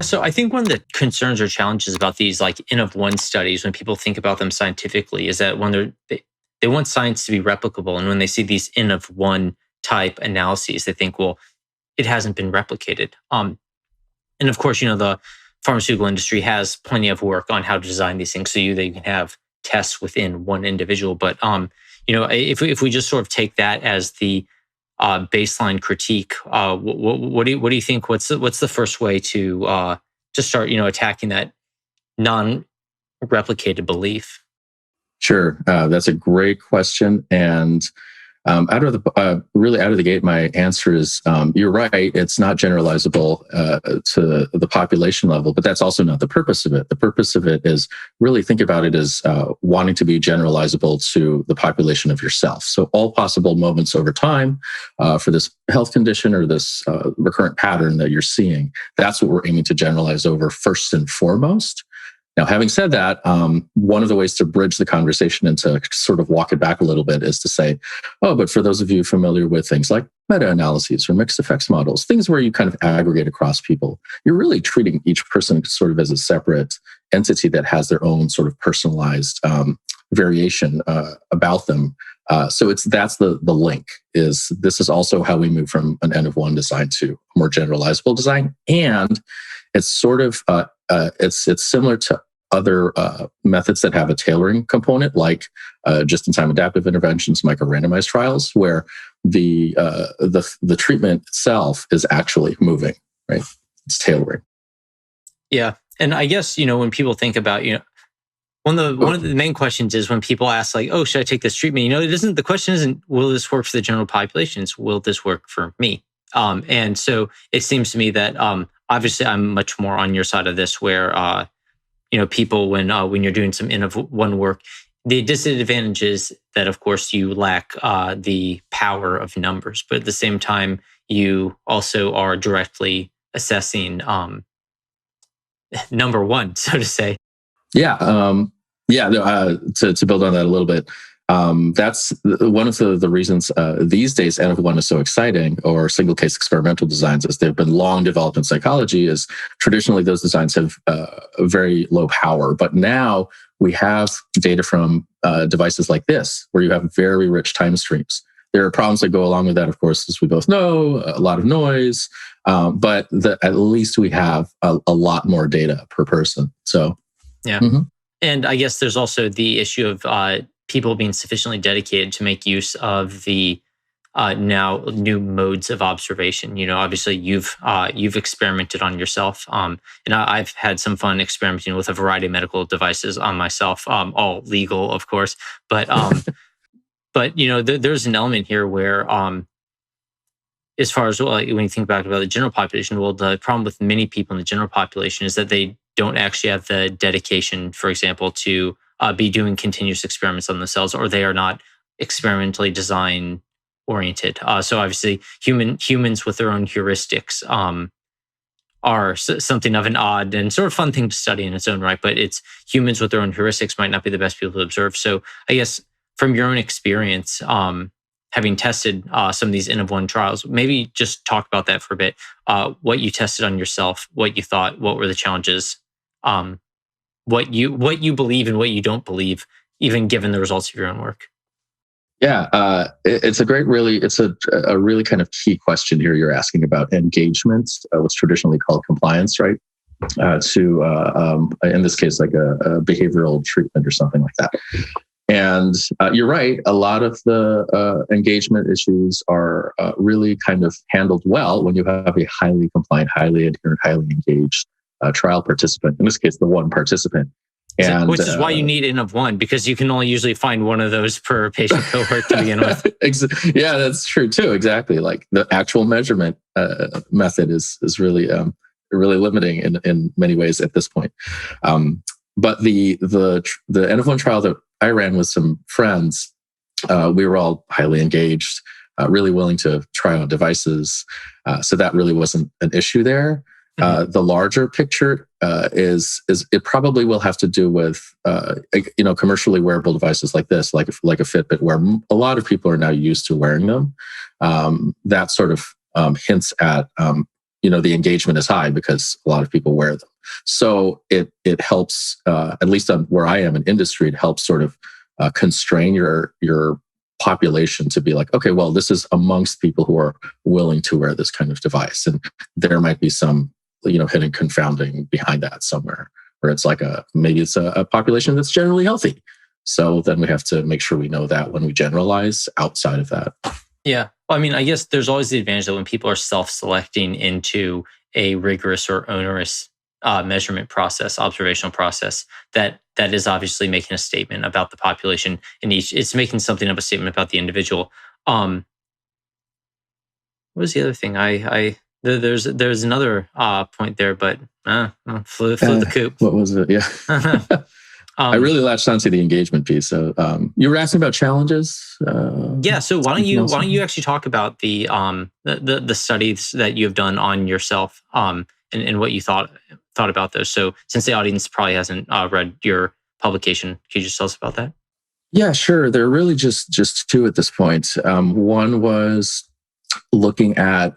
So I think one of the concerns or challenges about these like N-of-1 studies, when people think about them scientifically, is that when they want science to be replicable, and when they see these N-of-1 type analyses, they think, well, it hasn't been replicated. And of course, the pharmaceutical industry has plenty of work on how to design these things so they can have tests within one individual. But if we just sort of take that as the baseline critique, what do you think? What's the first way to start attacking that non-replicated belief? Sure, that's a great question, and out of the gate, my answer is you're right. It's not generalizable to the population level, but that's also not the purpose of it. The purpose of it is really think about it as wanting to be generalizable to the population of yourself. So all possible moments over time for this health condition or this recurrent pattern that you're seeing, that's what we're aiming to generalize over first and foremost. Now, having said that, one of the ways to bridge the conversation and to sort of walk it back a little bit is to say, oh, but for those of you familiar with things like meta-analyses or mixed effects models, things where you kind of aggregate across people, you're really treating each person sort of as a separate entity that has their own sort of personalized variation about them. So that's the link. This is also how we move from an N-of-1 design to a more generalizable design, and it's sort of it's similar to other methods that have a tailoring component, like just-in-time adaptive interventions, micro-randomized trials, where the treatment itself is actually moving, right? It's tailoring. Yeah, and I guess when people think about one of the main questions is when people ask like, oh, should I take this treatment? The question isn't will this work for the general population? It's will this work for me? And so it seems to me that obviously I'm much more on your side of this, where people when you're doing some N-of-1 work, the disadvantage is that of course you lack the power of numbers, but at the same time you also are directly assessing number one, so to say. Yeah, to build on that a little bit. That's one of the reasons these days N-of-1 is so exciting, or single case experimental designs, as they've been long developed in psychology, is traditionally those designs have a very low power. But now we have data from devices like this, where you have very rich time streams. There are problems that go along with that, of course, as we both know, a lot of noise, but at least we have a lot more data per person. So, yeah. Mm-hmm. And I guess there's also the issue of people being sufficiently dedicated to make use of the now new modes of observation. Obviously you've experimented on yourself, and I've had some fun experimenting with a variety of medical devices on myself, all legal, of course. But but there's an element here where, as far as when you think back about the general population, well, the problem with many people in the general population is that they don't actually have the dedication, for example, to be doing continuous experiments on themselves, or they are not experimentally design oriented. So obviously humans with their own heuristics are something of an odd and sort of fun thing to study in its own right, but it's humans with their own heuristics might not be the best people to observe. So I guess from your own experience, having tested some of these N-of-1 trials, maybe just talk about that for a bit. What you tested on yourself, what you thought, what were the challenges, what you believe and what you don't believe, even given the results of your own work. Yeah, it's a really kind of key question here. You're asking about engagement, what's traditionally called compliance, right? To in this case, like a behavioral treatment or something like that. And you're right, a lot of the engagement issues are really kind of handled well when you have a highly compliant, highly adherent, highly engaged trial participant. In this case, the one participant. And, which is why you need N-of-1, because you can only usually find one of those per patient cohort to begin with. Yeah, that's true too. Exactly. Like the actual measurement method is really really limiting in many ways at this point. But the N-of-1 trial that I ran with some friends, we were all highly engaged, really willing to try on devices. So that really wasn't an issue there. The larger picture is it probably will have to do with commercially wearable devices like this, like a Fitbit, where a lot of people are now used to wearing them. That sort of hints at the engagement is high because a lot of people wear them. So it helps, at least on where I am in industry, it helps sort of constrain your population to be like, okay, well, this is amongst people who are willing to wear this kind of device, and there might be some hidden confounding behind that somewhere, where it's like maybe it's a population that's generally healthy. So then we have to make sure we know that when we generalize outside of that. Yeah. Well, I mean, I guess there's always the advantage that when people are self-selecting into a rigorous or onerous measurement process, observational process, that is obviously making a statement about the population in each. It's making something of a statement about the individual. What was the other thing? There's another point there, but flew the coop. What was it? Yeah. I really latched onto the engagement piece. So you were asking about challenges. Yeah. So why don't you actually talk about the studies that you have done on yourself, and what you thought about those. So since the audience probably hasn't read your publication, could you just tell us about that? Yeah, sure. There are really just two at this point. One was looking at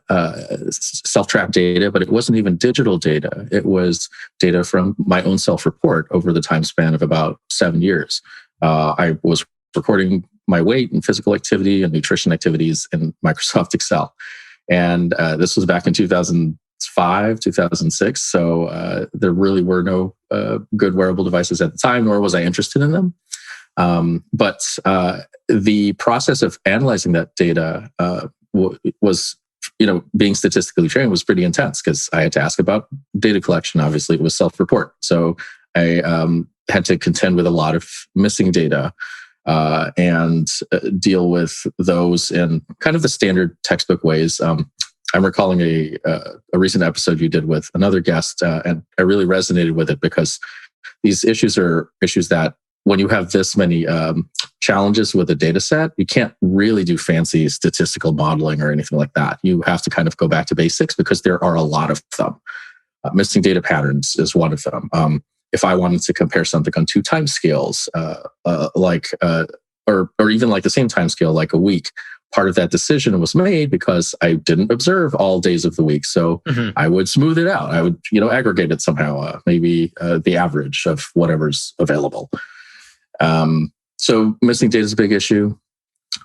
self-tracked data, but it wasn't even digital data. It was data from my own self-report over the time span of about 7 years. I was recording my weight and physical activity and nutrition activities in Microsoft Excel. And this was back in 2005, 2006. So there really were no good wearable devices at the time, nor was I interested in them. But the process of analyzing that data was, being statistically trained was pretty intense, because I had to ask about data collection. Obviously, it was self-report. So I had to contend with a lot of missing data and deal with those in kind of the standard textbook ways. I'm recalling a recent episode you did with another guest, and I really resonated with it, because these issues are issues that when you have this many challenges with a data set, you can't really do fancy statistical modeling or anything like that. You have to kind of go back to basics, because there are a lot of them. Missing data patterns is one of them. If I wanted to compare something on 2 time scales, or even like the same time scale, like a week, part of that decision was made because I didn't observe all days of the week. So I would smooth it out. I would, aggregate it somehow, maybe the average of whatever's available. So missing data is a big issue.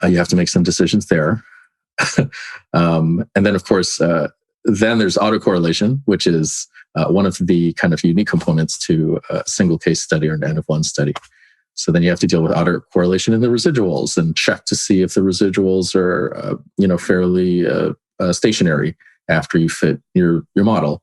You have to make some decisions there. And then, of course, then there's autocorrelation, which is one of the kind of unique components to a single case study or an N-of-1 study. So then you have to deal with autocorrelation in the residuals and check to see if the residuals are, fairly stationary after you fit your model.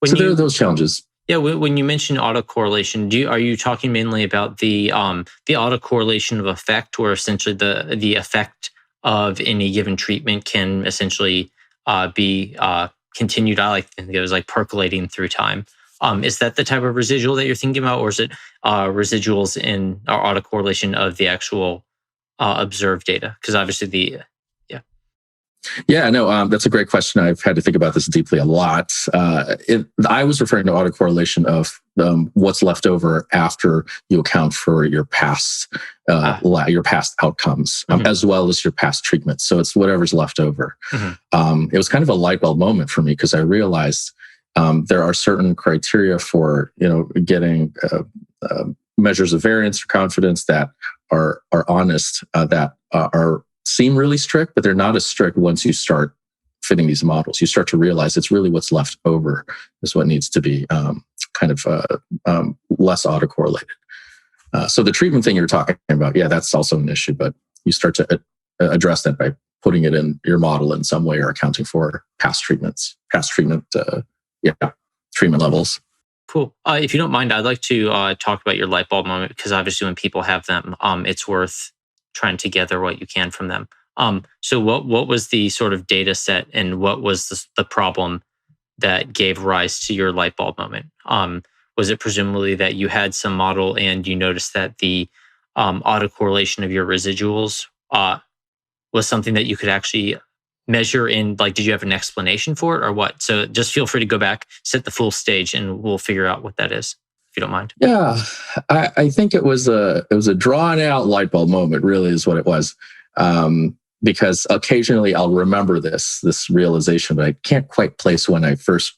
There are those challenges. Yeah, when you mention autocorrelation, are you talking mainly about the autocorrelation of effect, where essentially the effect of any given treatment can essentially be continued? I think it was like percolating through time. Is that the type of residual that you're thinking about, or is it residuals in our autocorrelation of the actual observed data? Because obviously Yeah, no, that's a great question. I've had to think about this deeply a lot. I was referring to autocorrelation of what's left over after you account for your past outcomes, as well as your past treatments. So it's whatever's left over. It was kind of a light bulb moment for me, because I realized there are certain criteria for getting measures of variance or confidence that are honest, that seem really strict, but they're not as strict once you start fitting these models. You start to realize it's really what's left over is what needs to be less autocorrelated. So the treatment thing you're talking about, yeah, that's also an issue, but you start to address that by putting it in your model in some way, or accounting for past treatment levels. Cool. If you don't mind, I'd like to talk about your light bulb moment, because obviously when people have them, it's worth trying to gather what you can from them. So what was the sort of data set, and what was the problem that gave rise to your light bulb moment? Was it presumably that you had some model and you noticed that the autocorrelation of your residuals was something that you could actually measure in, like, did you have an explanation for it or what? So just feel free to go back, set the full stage, and we'll figure out what that is, if you don't mind. Yeah, I think it was a drawn out light bulb moment, really is what it was. because occasionally I'll remember this realization, but I can't quite place when I first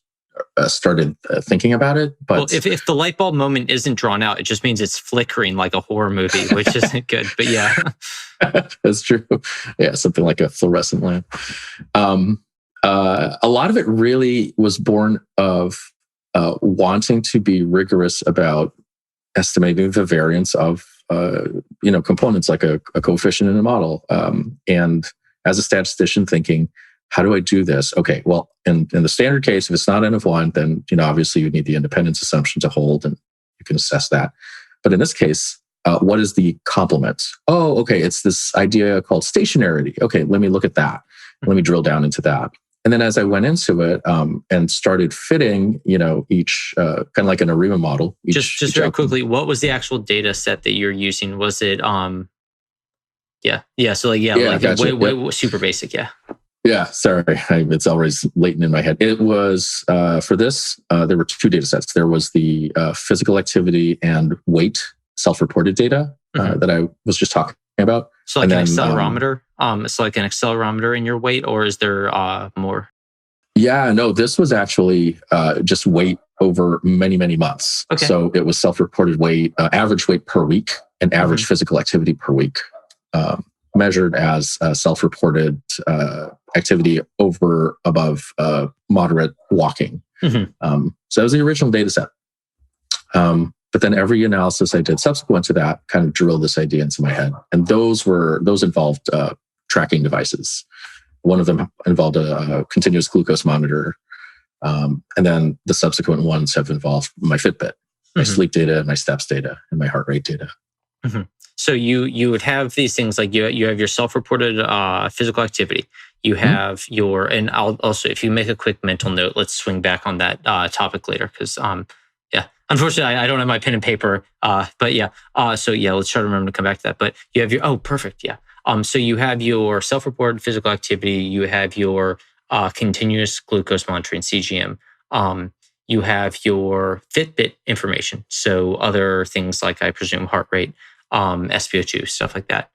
started thinking about it. But well, if the light bulb moment isn't drawn out, it just means it's flickering like a horror movie, which isn't good. But yeah, that's true. Yeah, something like a fluorescent lamp. A lot of it really was born of wanting to be rigorous about estimating the variance of components like a coefficient in a model. And as a statistician, thinking, how do I do this? Okay, well, in the standard case, if it's not N-of-1, then obviously you need the independence assumption to hold, and you can assess that. But in this case, what is the complement? Oh, okay, it's this idea called stationarity. Okay, let me look at that. Let me drill down into that. And then as I went into it and started fitting, each kind of like an ARIMA model. Just very quickly, what was the actual data set that you're using? Was it gotcha. way super basic, yeah. Yeah, sorry, it's always latent in my head. It was for this. There were two data sets. There was the physical activity and weight self-reported data that I was just talking about. So like an accelerometer. It's like an accelerometer in your weight, or is there more? Yeah, no, this was actually just weight over many, many months. Okay. So it was self-reported weight, average weight per week, and average physical activity per week, measured as self-reported activity above moderate walking. So that was the original data set. But then every analysis I did subsequent to that kind of drilled this idea into my head. And those involved tracking devices. One of them involved a continuous glucose monitor. And then the subsequent ones have involved my Fitbit, my sleep data, my steps data, and my heart rate data. So you would have these things like you have your self-reported physical activity. You have and I'll also, if you make a quick mental note, let's swing back on that topic later, because unfortunately I don't have my pen and paper. But yeah, so yeah, let's try to remember to come back to that. But you have your perfect, yeah. So you have your self-reported physical activity. You have your continuous glucose monitoring (CGM). You have your Fitbit information. So other things like, I presume, heart rate, SpO2, stuff like that.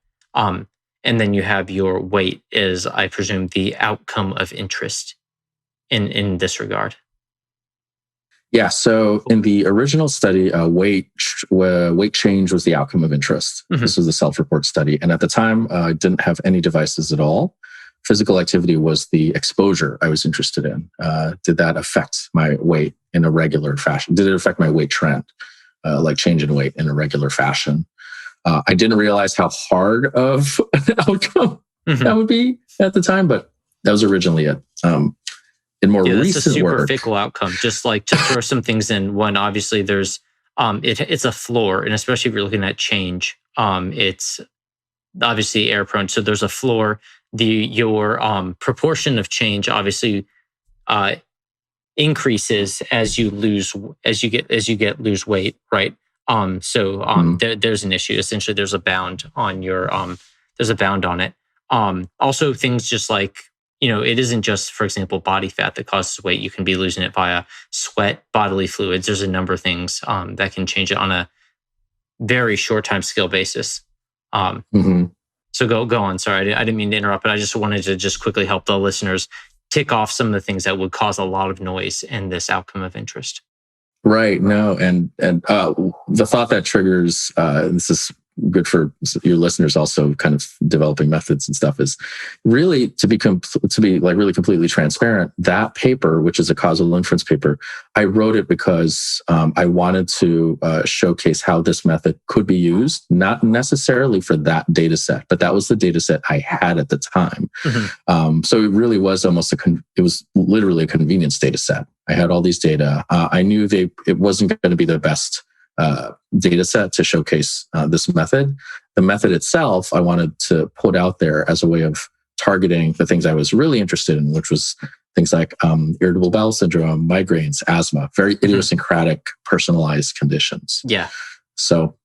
And then you have your weight is, I presume, the outcome of interest in this regard. Yeah. So in the original study, weight change was the outcome of interest. This was the self-report study. And at the time, I didn't have any devices at all. Physical activity was the exposure I was interested in. Did that affect my weight in a regular fashion? Did it affect my weight trend, like change in weight in a regular fashion? I didn't realize how hard of an outcome that would be at the time, but that was originally it. In more recent that's a super work, fickle outcome. Just like to throw some things in. One, obviously, there's it's a floor, and especially if you're looking at change, it's obviously error prone. So there's a floor. Your proportion of change obviously increases as you lose weight, right? There's an issue. Essentially, there's a bound on it. Also, things just like, it isn't just, for example, body fat that causes weight. You can be losing it via sweat, bodily fluids. There's a number of things that can change it on a very short time scale basis. So go on. Sorry, I didn't mean to interrupt, but I just wanted to just quickly help the listeners tick off some of the things that would cause a lot of noise in this outcome of interest. Right. No. And the thought that triggers, this is good for your listeners also kind of developing methods and stuff, is really to be like really completely transparent. That paper, which is a causal inference paper, I wrote it because I wanted to showcase how this method could be used, not necessarily for that data set, but that was the data set I had at the time. So it really was almost it was literally a convenience data set. I had all these data. I knew it wasn't going to be the best data set to showcase this method. The method itself, I wanted to put out there as a way of targeting the things I was really interested in, which was things like irritable bowel syndrome, migraines, asthma, very idiosyncratic, personalized conditions. Yeah. So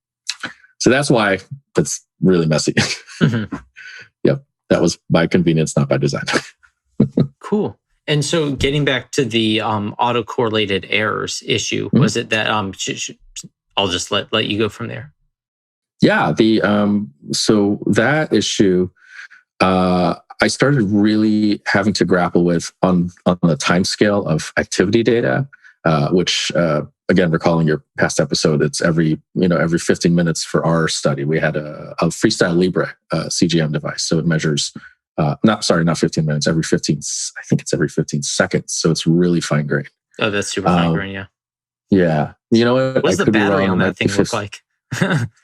that's why that's really messy. Yep. That was by convenience, not by design. Cool. And so getting back to the autocorrelated errors issue, was it that I'll just let you go from there. Yeah, so that issue, I started really having to grapple with on the time scale of activity data, which again, recalling your past episode, it's every 15 minutes for our study. We had a Freestyle Libre CGM device, so it measures not 15 minutes, every 15. I think it's every 15 seconds. So it's really fine grained. Oh, that's super fine grained. Yeah. Yeah. You know what? What does the battery on that thing look like?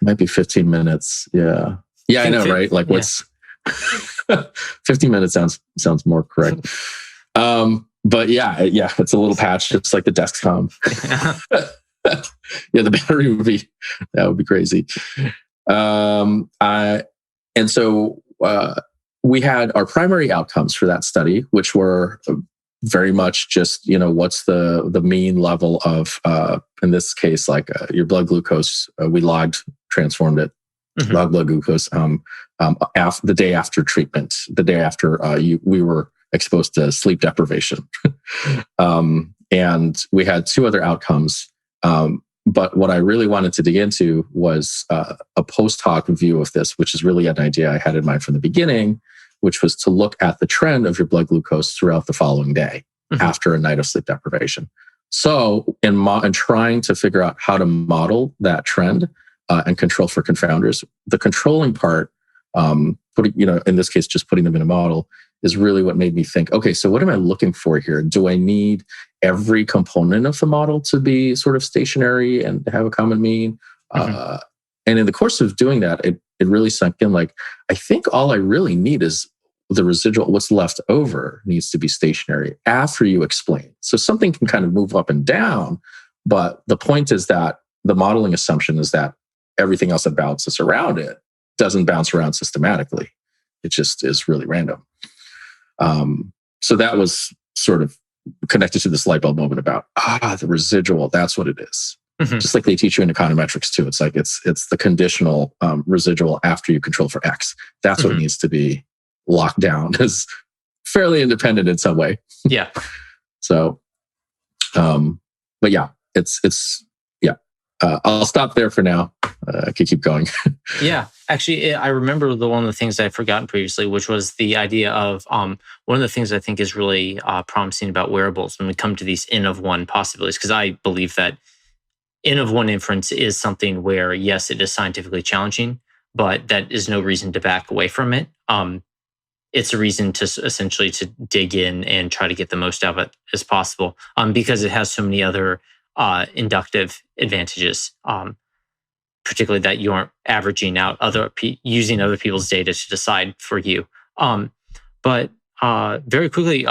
Might be 15 minutes. Yeah. Yeah, I know, right? Like what's 15 minutes sounds more correct. But yeah, it's a little patch, just like the Dexcom. Yeah, the battery would be crazy. And so we had our primary outcomes for that study, which were very much just, what's the mean level of, in this case, like your blood glucose. We transformed it, log blood glucose, the day after treatment, the day after we were exposed to sleep deprivation. And we had two other outcomes. But what I really wanted to dig into was a post hoc view of this, which is really an idea I had in mind from the beginning, which was to look at the trend of your blood glucose throughout the following day after a night of sleep deprivation. So in trying to figure out how to model that trend and control for confounders, the controlling part, in this case, just putting them in a model, is really what made me think, okay, so what am I looking for here? Do I need every component of the model to be sort of stationary and have a common mean? And in the course of doing that, it really sunk in, like, I think all I really need is the residual, what's left over needs to be stationary after you explain. So something can kind of move up and down, but the point is that the modeling assumption is that everything else that bounces around it doesn't bounce around systematically. It just is really random. So that was sort of connected to this light bulb moment about, the residual, that's what it is. Just like they teach you in econometrics too. It's like, it's the conditional residual after you control for X. That's what needs to be locked down as fairly independent in some way. Yeah. So, but yeah, I'll stop there for now. I could keep going. Yeah, actually, I remember one of the things I'd forgotten previously, which was the idea of one of the things I think is really promising about wearables when we come to these N-of-1 possibilities, because I believe that N-of-1 inference is something where, yes, it is scientifically challenging, but that is no reason to back away from it. It's a reason to essentially to dig in and try to get the most out of it as possible, because it has so many other inductive advantages. Particularly that you aren't averaging out using other people's data to decide for you. But very quickly,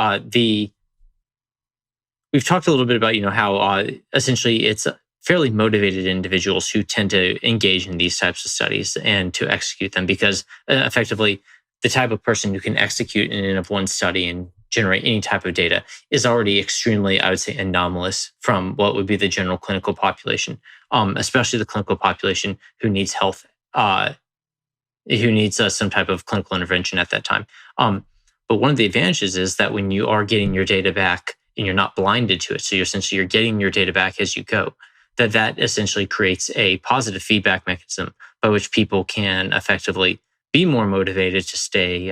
we've talked a little bit about how essentially it's fairly motivated individuals who tend to engage in these types of studies and to execute them, because effectively the type of person who can execute an N-of-1 study and generate any type of data is already extremely, I would say, anomalous from what would be the general clinical population, especially the clinical population who needs health, who needs some type of clinical intervention at that time. But one of the advantages is that when you are getting your data back and you're not blinded to it, so you're getting your data back as you go, that essentially creates a positive feedback mechanism by which people can effectively be more motivated to stay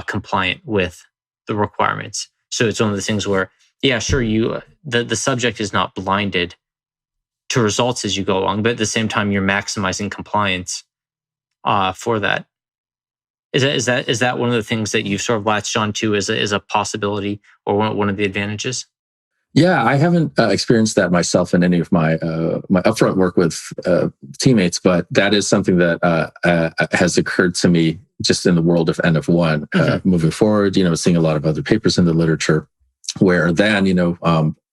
compliant with the requirements. So it's one of the things where, yeah, sure, the subject is not blinded to results as you go along, but at the same time, you're maximizing compliance for that. Is that one of the things that you've sort of latched onto as a possibility or one of the advantages? Yeah, I haven't experienced that myself in any of my upfront work with teammates, but that is something that has occurred to me just in the world of N-of-1. Moving forward, seeing a lot of other papers in the literature where then,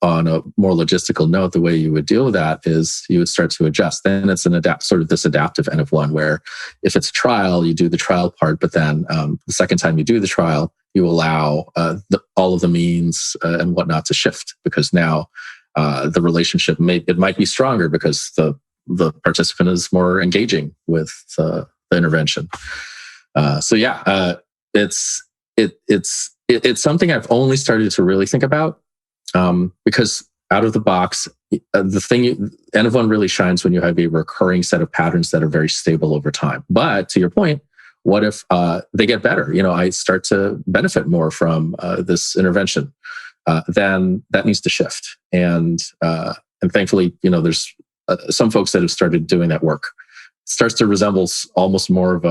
on a more logistical note, the way you would deal with that is you would start to adjust. Then it's sort of this adaptive N-of-1 where if it's a trial, you do the trial part, but then the second time you do the trial, you allow all of the means and whatnot to shift, because now the relationship might be stronger because the participant is more engaging with the intervention. It's something I've only started to really think about because out of the box, N-of-1 really shines when you have a recurring set of patterns that are very stable over time. But to your point, What if they get better? I start to benefit more from this intervention. Then that needs to shift. And thankfully, there's some folks that have started doing that work. It starts to resemble almost more of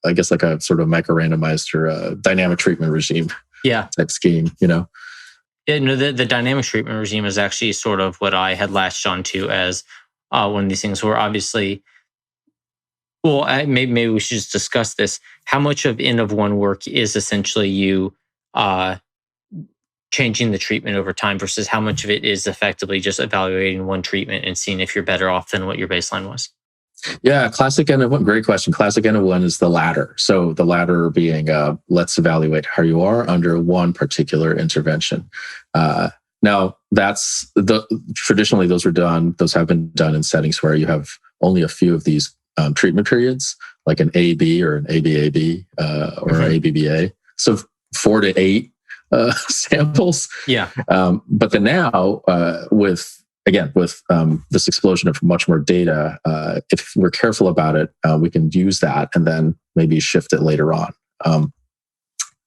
I guess like a sort of micro-randomized or a dynamic treatment regime type scheme, Yeah, the dynamic treatment regime is actually sort of what I had latched onto as one of these things where obviously, well, maybe we should just discuss this. How much of N-of-1 work is essentially you changing the treatment over time versus how much of it is effectively just evaluating one treatment and seeing if you're better off than what your baseline was? Yeah, classic N-of-1. Great question. Classic N-of-1 is the latter. So the latter being, let's evaluate how you are under one particular intervention. Now, traditionally those have been done in settings where you have only a few of these treatment periods, like an AB or an ABAB or an ABBA. So 4 to 8 samples. Yeah. But then now, with this explosion of much more data, if we're careful about it, we can use that and then maybe shift it later on.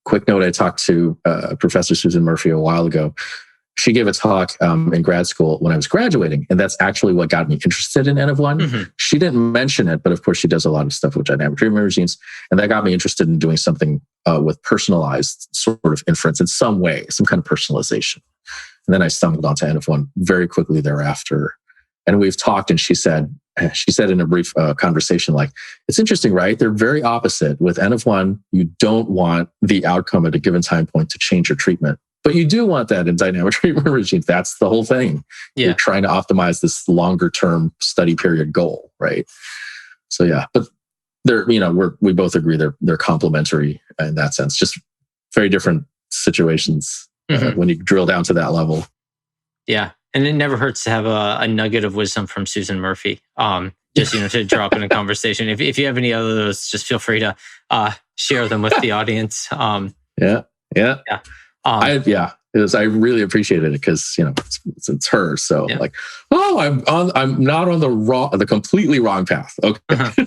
Quick note, I talked to Professor Susan Murphy a while ago. She gave a talk in grad school when I was graduating, and that's actually what got me interested in N-of-1. Mm-hmm. She didn't mention it, but of course she does a lot of stuff with dynamic treatment regimes, and that got me interested in doing something with personalized sort of inference in some way, some kind of personalization. And then I stumbled onto N-of-1 very quickly thereafter. And we've talked, and she said in a brief conversation, like, it's interesting, right? They're very opposite. With N-of-1, you don't want the outcome at a given time point to change your treatment. But you do want that in dynamic treatment regimes. That's the whole thing. Yeah. You're trying to optimize this longer term study period goal, right? So yeah, but we both agree they're complementary in that sense. Just very different situations when you drill down to that level. Yeah, and it never hurts to have a nugget of wisdom from Susan Murphy. Just to drop in a conversation. If you have any other of those, just feel free to share them with the audience. Yeah. I really appreciated it because it's her. So I'm not on the completely wrong path. Okay,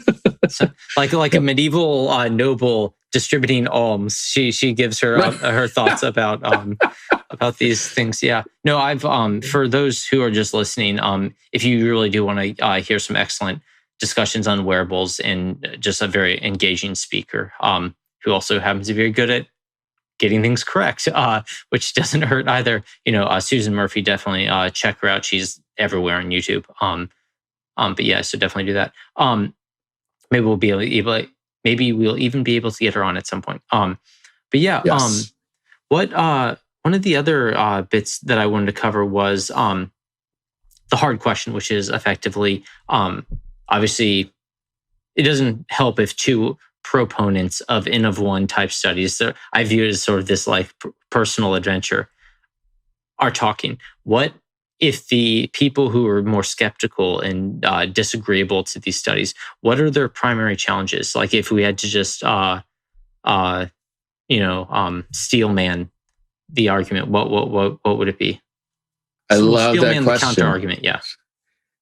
so, like a medieval noble distributing alms. She gives her her thoughts about these things. Yeah, no, I've for those who are just listening, if you really do want to hear some excellent discussions on wearables and just a very engaging speaker, who also happens to be very good at getting things correct, which doesn't hurt either. Susan Murphy, definitely check her out. She's everywhere on YouTube. But yeah, so definitely do that. Maybe we'll be able. Maybe we'll even be able to get her on at some point. But yeah, yes. What one of the other bits that I wanted to cover was the hard question, which is effectively, obviously, it doesn't help if two proponents of N-of-1 type studies, so I view it as sort of this like personal adventure, are talking. What if the people who are more skeptical and disagreeable to these studies, what are their primary challenges? Like if we had to just steel man the argument, what would it be? I love that question. The counter argument, yeah.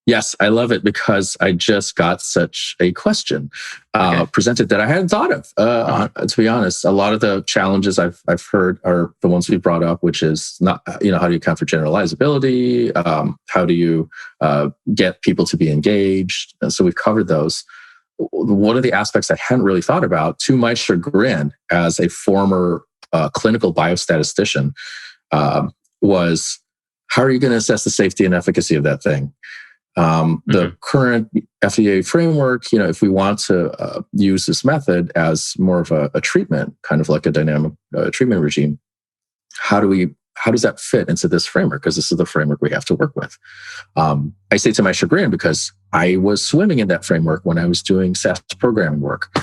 Yes, I love it because I just got such a question presented that I hadn't thought of. To be honest, a lot of the challenges I've heard are the ones we brought up, which is not, how do you account for generalizability? How do you get people to be engaged? And so we've covered those. One of the aspects I hadn't really thought about, to my chagrin, as a former clinical biostatistician, was how are you going to assess the safety and efficacy of that thing? The current FDA framework, if we want to use this method as more of a treatment, kind of like a dynamic treatment regime, how does that fit into this framework? Because this is the framework we have to work with. I say to my chagrin because I was swimming in that framework when I was doing SAS programming work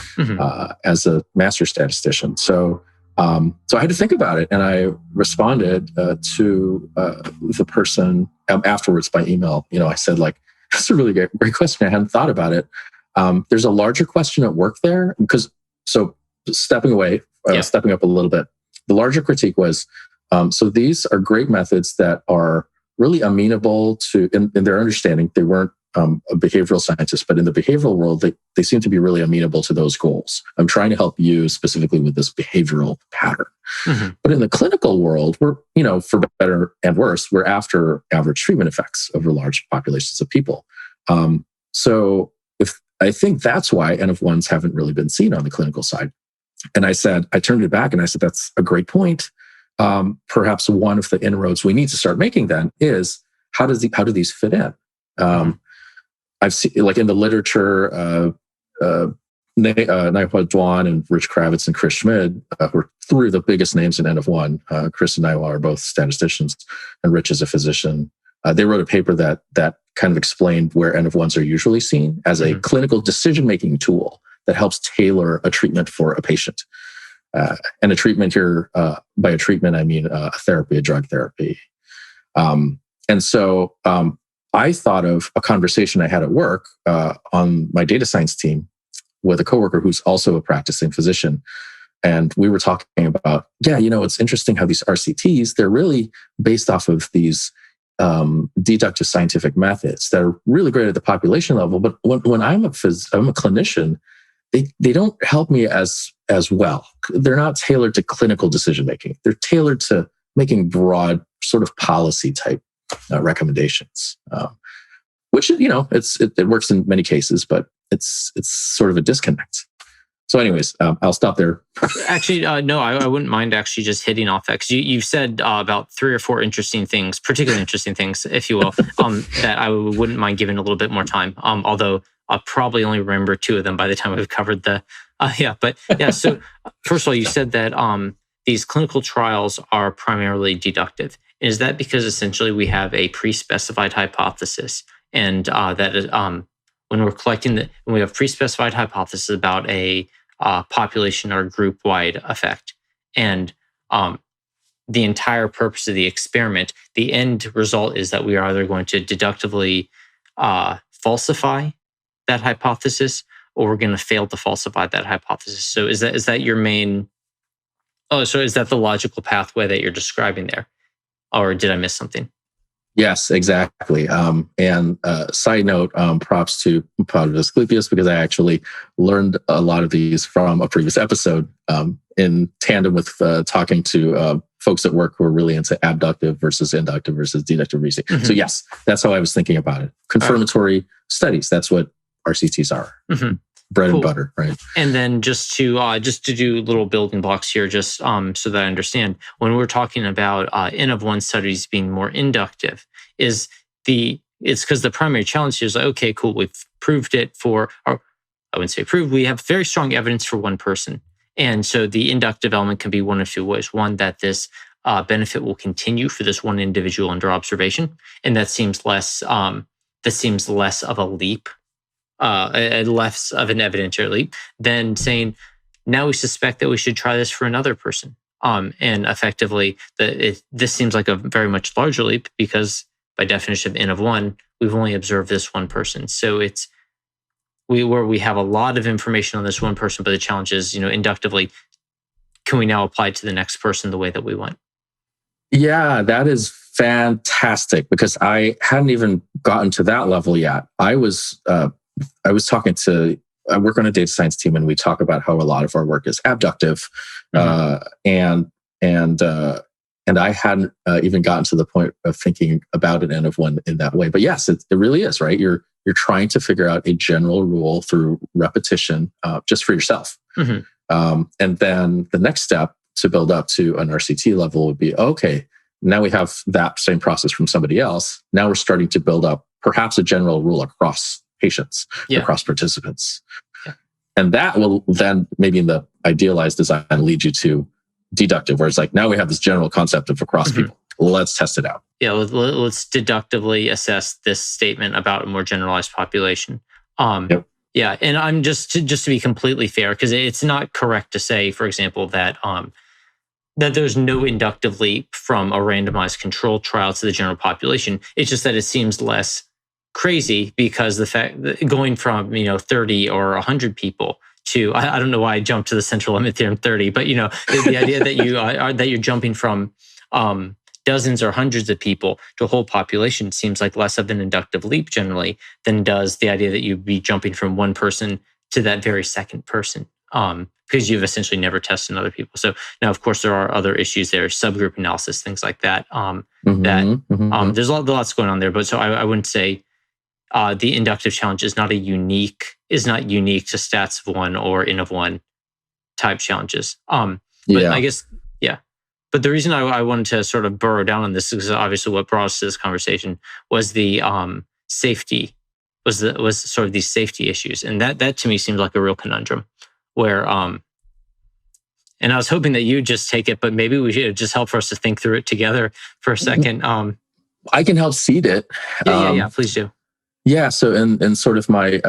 as a master statistician. So I had to think about it, and I responded to the person afterwards by email. I said, that's a really great question. I hadn't thought about it. There's a larger question at work there so stepping up a little bit. The larger critique was, so these are great methods that are really amenable to, in their understanding, they weren't a behavioral scientist, but in the behavioral world, they seem to be really amenable to those goals. I'm trying to help you specifically with this behavioral pattern. But in the clinical world, we're, for better and worse, we're after average treatment effects over large populations of people. So I think that's why N-of-1s haven't really been seen on the clinical side. And I turned it back and I said, that's a great point. Perhaps one of the inroads we need to start making then is how do these fit in? I've seen, like in the literature, N-of-1 and Rich Kravitz and Chris Schmid, who are three of the biggest names in N-of-1. Chris and N-of-1 are both statisticians, and Rich is a physician. They wrote a paper that kind of explained where N-of-1s are usually seen as a clinical decision-making tool that helps tailor a treatment for a patient. And a treatment here, by a treatment, I mean a therapy, a drug therapy. And so I thought of a conversation I had at work on my data science team with a coworker who's also a practicing physician. And we were talking about, it's interesting how these RCTs, they're really based off of these deductive scientific methods that are really great at the population level. But when I'm a clinician, they don't help me as well. They're not tailored to clinical decision making. They're tailored to making broad sort of policy type recommendations, which it works in many cases, but it's sort of a disconnect. So, anyways, I'll stop there. Actually, no, I wouldn't mind actually just hitting off that because you've said about 3 or 4 interesting things, particularly interesting things, if you will, that I wouldn't mind giving a little bit more time. Although I'll probably only remember 2 of them by the time we've covered the. So first of all, you said that these clinical trials are primarily deductive. Is that because essentially we have a pre-specified hypothesis, and when we're collecting when we have pre-specified hypothesis about a population or group-wide effect, and the entire purpose of the experiment, the end result is that we are either going to deductively falsify that hypothesis, or we're going to fail to falsify that hypothesis. So is that your main? Oh, so is that the logical pathway that you're describing there, or did I miss something? Yes, exactly. And side note, props to Padre Asclepius, because I actually learned a lot of these from a previous episode in tandem with talking to folks at work who are really into abductive versus inductive versus deductive reasoning. So yes, that's how I was thinking about it. Confirmatory studies, that's what RCTs are. Bread and butter, right? And then just to do little building blocks here, just so that I understand, when we're talking about N-of-1 studies being more inductive, it's because the primary challenge here is like, okay, cool, we've proved it or I wouldn't say proved, we have very strong evidence for one person. And so the inductive element can be one of 2 ways. One, that this benefit will continue for this one individual under observation, and that seems less of a leap. Less of an evidentiary leap than saying, now we suspect that we should try this for another person. And effectively, this seems like a very much larger leap because by definition of N-of-1, we've only observed this one person. So it's where we have a lot of information on this one person, but the challenge is, inductively, can we now apply it to the next person the way that we want? Yeah, that is fantastic because I hadn't even gotten to that level yet. I was talking to, I work on a data science team, and we talk about how a lot of our work is abductive, and I hadn't even gotten to the point of thinking about an N-of-1 in that way. But yes, it really is, right? You're trying to figure out a general rule through repetition, just for yourself, and then the next step to build up to an RCT level would be, okay, now we have that same process from somebody else. Now we're starting to build up perhaps a general rule across patients, across participants. And that will then, maybe in the idealized design, lead you to deductive, where it's like, now we have this general concept of across people. Let's test it out. Yeah, let's deductively assess this statement about a more generalized population. Yeah, and I'm just to be completely fair, because it's not correct to say, for example, that there's no inductive leap from a randomized control trial to the general population. It's just that it seems less crazy because the fact that going from 30 or 100 people to I don't know why I jumped to the central limit theorem 30, but the idea that you're jumping from dozens or hundreds of people to a whole population seems like less of an inductive leap generally than does the idea that you'd be jumping from one person to that very second person, because you've essentially never tested other people. So now, of course, there are other issues there, subgroup analysis, things like that. There's lots going on there, but so I wouldn't say the inductive challenge is not unique to stats of one or N-of-1 type challenges. But I guess, yeah. But the reason I wanted to sort of burrow down on this is obviously what brought us to this conversation was the safety, was sort of these safety issues, and that to me seems like a real conundrum. Where and I was hoping that you just take it, but maybe we should just help for us to think through it together for a second. I can help seed it. Yeah, please do. Yeah. So, in sort of my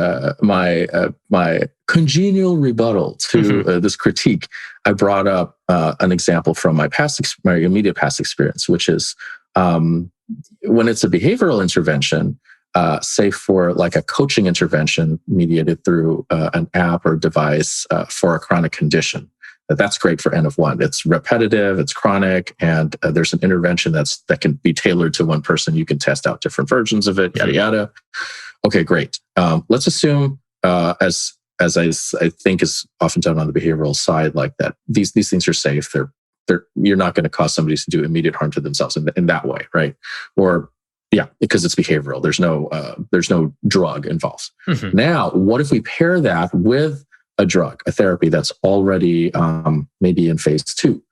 congenial rebuttal to this critique, I brought up an example from my immediate past experience, which is when it's a behavioral intervention, say for like a coaching intervention mediated through an app or device for a chronic condition. That's great for N-of-1. It's repetitive, it's chronic, and there's an intervention that can be tailored to one person. You can test out different versions of it, yada, yada. Okay, great. Let's assume, as I think is often done on the behavioral side, like that these things are safe. You're not going to cause somebody to do immediate harm to themselves in that way, right? Or yeah, because it's behavioral. There's no drug involved. Now, what if we pair that with a drug, a therapy that's already maybe in phase 2?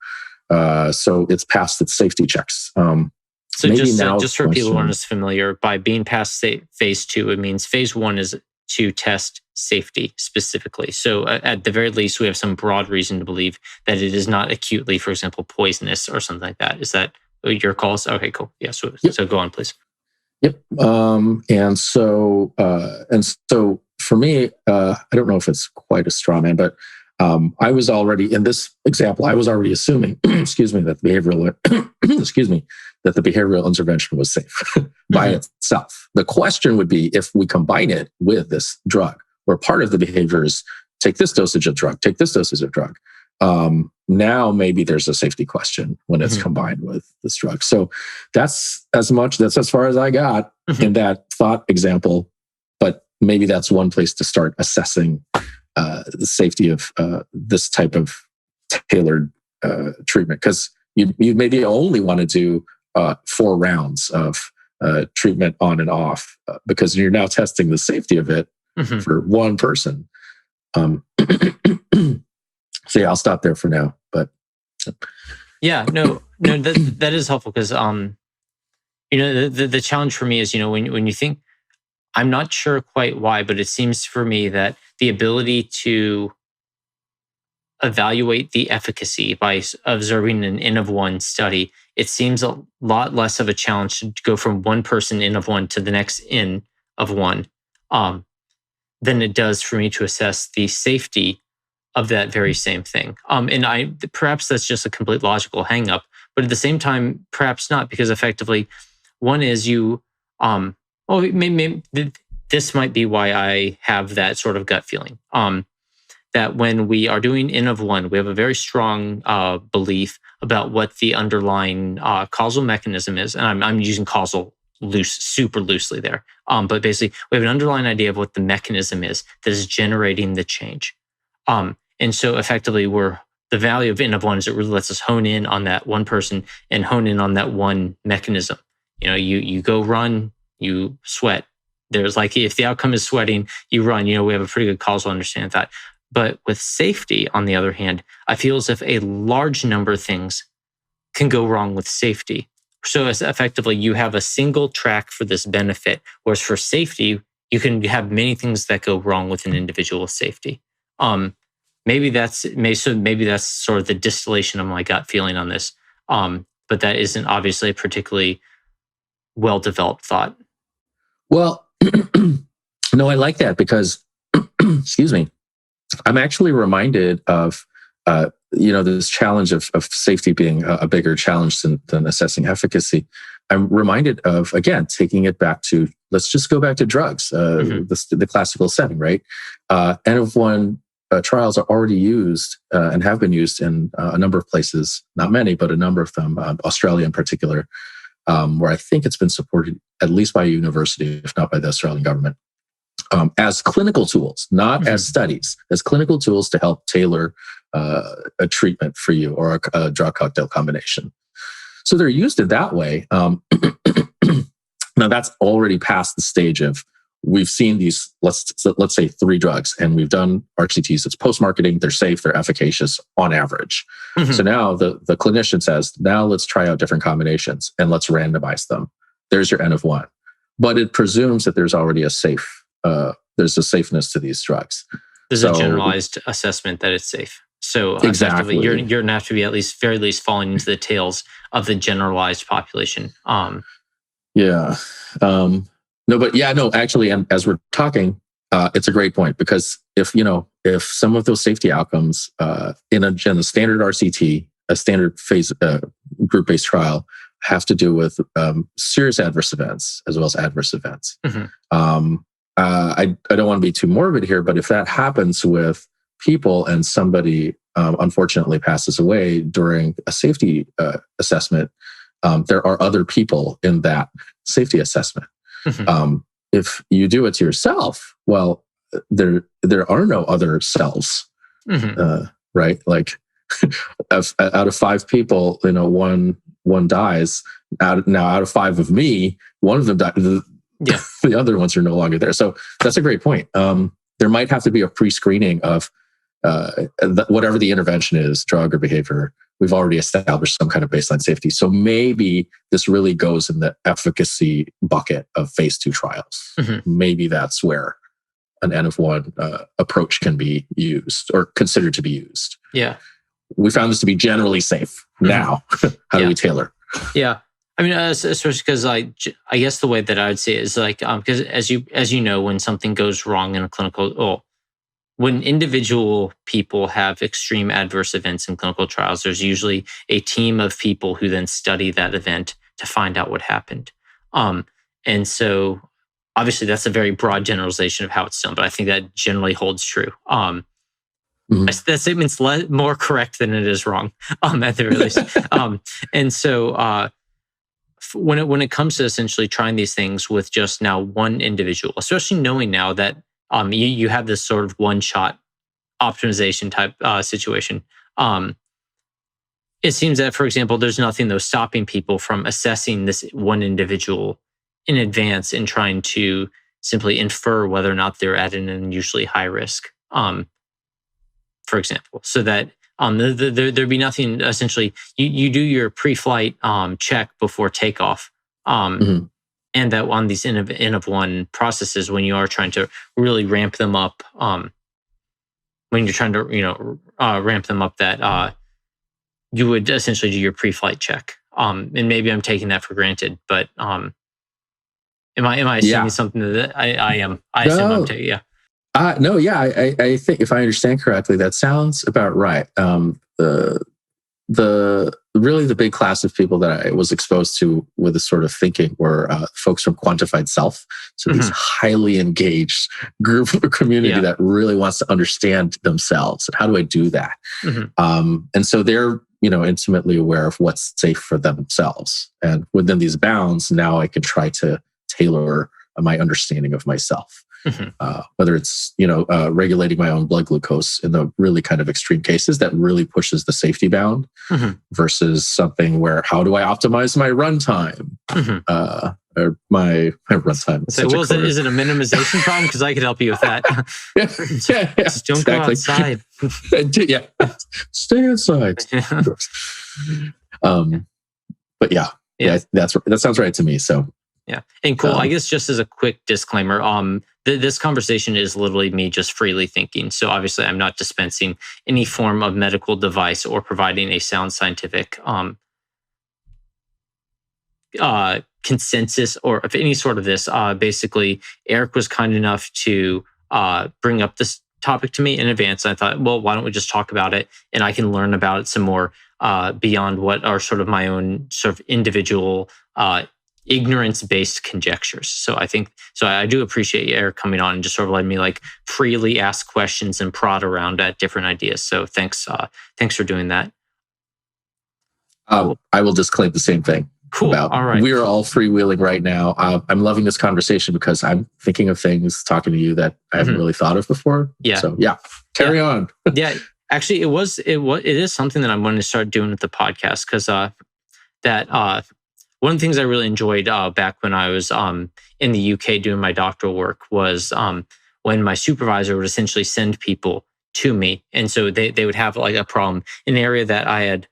So it's passed its safety checks. So just for people who aren't as familiar, by being past phase 2, it means phase 1 is to test safety specifically. So at the very least, we have some broad reason to believe that it is not acutely, for example, poisonous or something like that. Is that your calls? Okay, cool. Yeah. So go on, please. Yep. And so for me, I don't know if it's quite a straw man, but I was already in this example. I was already assuming, that the behavioral intervention was safe by itself. The question would be if we combine it with this drug, where part of the behavior is take this dosage of drug, take this dosage of drug. Now maybe there's a safety question when it's combined with this drug. So that's as far as I got in that thought example. But maybe that's one place to start assessing the safety of this type of tailored treatment, because you maybe only want to do 4 rounds of treatment on and off because you're now testing the safety of it for one person. So yeah, I'll stop there for now. But yeah, no, that is helpful because the challenge for me is when you think, I'm not sure quite why, but it seems for me that the ability to evaluate the efficacy by observing an N-of-1 study, it seems a lot less of a challenge to go from one person N-of-1 to the next N-of-1 than it does for me to assess the safety of that very same thing. And perhaps that's just a complete logical hangup, but at the same time, perhaps not, because effectively, one is maybe this might be why I have that sort of gut feeling. That when we are doing N-of-1, we have a very strong belief about what the underlying causal mechanism is, and I'm using causal super loosely there. But basically, we have an underlying idea of what the mechanism is that is generating the change. And so effectively, the value of N-of-1 is it really lets us hone in on that one person and hone in on that one mechanism. You go run, you sweat. There's like, if the outcome is sweating, you run. We have a pretty good causal understanding of that. But with safety, on the other hand, I feel as if a large number of things can go wrong with safety. So as effectively, you have a single track for this benefit, whereas for safety, you can have many things that go wrong with an individual's safety. Maybe that's sort of the distillation of my gut feeling on this. But that isn't obviously a particularly well-developed thought. Well, no, I like that because, excuse me, I'm actually reminded of, this challenge of safety being a bigger challenge than assessing efficacy. I'm reminded of, again, taking it back to, let's just go back to drugs, the classical setting, right? N-of-1 trials are already used and have been used in a number of places, not many, but a number of them, Australia in particular, where I think it's been supported at least by a university, if not by the Australian government, as clinical tools, not as studies, as clinical tools to help tailor a treatment for you or a drug cocktail combination. So they're used in that way. Now that's already past the stage of we've seen these, let's say 3 drugs, and we've done RCTs. It's post-marketing, they're safe, they're efficacious on average. So now the clinician says, now let's try out different combinations and let's randomize them. There's your N-of-1. But it presumes that there's already there's a safeness to these drugs. There's a generalized assessment that it's safe. So exactly, you're going to have to be at least, very least, falling into the tails of the generalized population. Yeah. Actually, and as we're talking, it's a great point, because if some of those safety outcomes in a standard RCT, a standard phase group-based trial, have to do with serious adverse events as well as adverse events. I don't want to be too morbid here, but if that happens with people and somebody unfortunately passes away during a safety assessment, there are other people in that safety assessment. If you do it to yourself, well, there are no other cells, right? Like out of 5 people, one dies. Out of 5 of me, one of them died. The other ones are no longer there. So that's a great point. There might have to be a pre-screening of whatever the intervention is, drug or behavior. We've already established some kind of baseline safety. So maybe this really goes in the efficacy bucket of phase 2 trials. Maybe that's where an N-of-1 approach can be used or considered to be used. Yeah. We found this to be generally safe. Now, how do we tailor? Yeah. I mean, especially because I guess the way that I would say it is like, because as you know, when something goes wrong in a clinical, when individual people have extreme adverse events in clinical trials, there's usually a team of people who then study that event to find out what happened. And so obviously that's a very broad generalization of how it's done, but I think that generally holds true. That statement's more correct than it is wrong, at the very least. And so when it comes to essentially trying these things with just now one individual, especially knowing now that you have this sort of one-shot optimization type situation, it seems that, for example, there's nothing though stopping people from assessing this one individual in advance and trying to simply infer whether or not they're at an unusually high risk, for example, so that there'd be nothing. Essentially, you do your pre-flight check before takeoff, and that on these N-of-1 processes, when you are trying to really ramp them up, when you're trying to ramp them up, that you would essentially do your pre-flight check. And maybe I'm taking that for granted, but am I assuming something that I am? I assume I'm taking, yeah. No, yeah, I think if I understand correctly, that sounds about right. The big class of people that I was exposed to with this sort of thinking were folks from quantified self. So these highly engaged group or community that really wants to understand themselves. And how do I do that? And so they're intimately aware of what's safe for themselves. And within these bounds, now I can try to tailor my understanding of myself. Whether it's regulating my own blood glucose in the really kind of extreme cases that really pushes the safety bound, versus something where how do I optimize my runtime or my runtime? So, is it a minimization problem? Because I could help you with that. Just don't go outside. Stay inside. But that sounds right to me. So. Yeah. And cool. I guess just as a quick disclaimer, this conversation is literally me just freely thinking. So obviously I'm not dispensing any form of medical device or providing a sound scientific consensus or of any sort of this. Basically, Eric was kind enough to bring up this topic to me in advance. I thought, well, why don't we just talk about it and I can learn about it some more beyond what are sort of my own sort of individual ignorance-based conjectures. So I do appreciate Eric coming on and just sort of letting me like freely ask questions and prod around at different ideas. So thanks for doing that. I will just claim the same thing. Cool. All right. We are all freewheeling right now. I'm loving this conversation because I'm thinking of things talking to you that I haven't really thought of before. Yeah. So carry on. Yeah. Actually, it is something that I'm going to start doing with the podcast because one of the things I really enjoyed back when I was in the UK doing my doctoral work was when my supervisor would essentially send people to me, and so they would have like a problem in an area that I had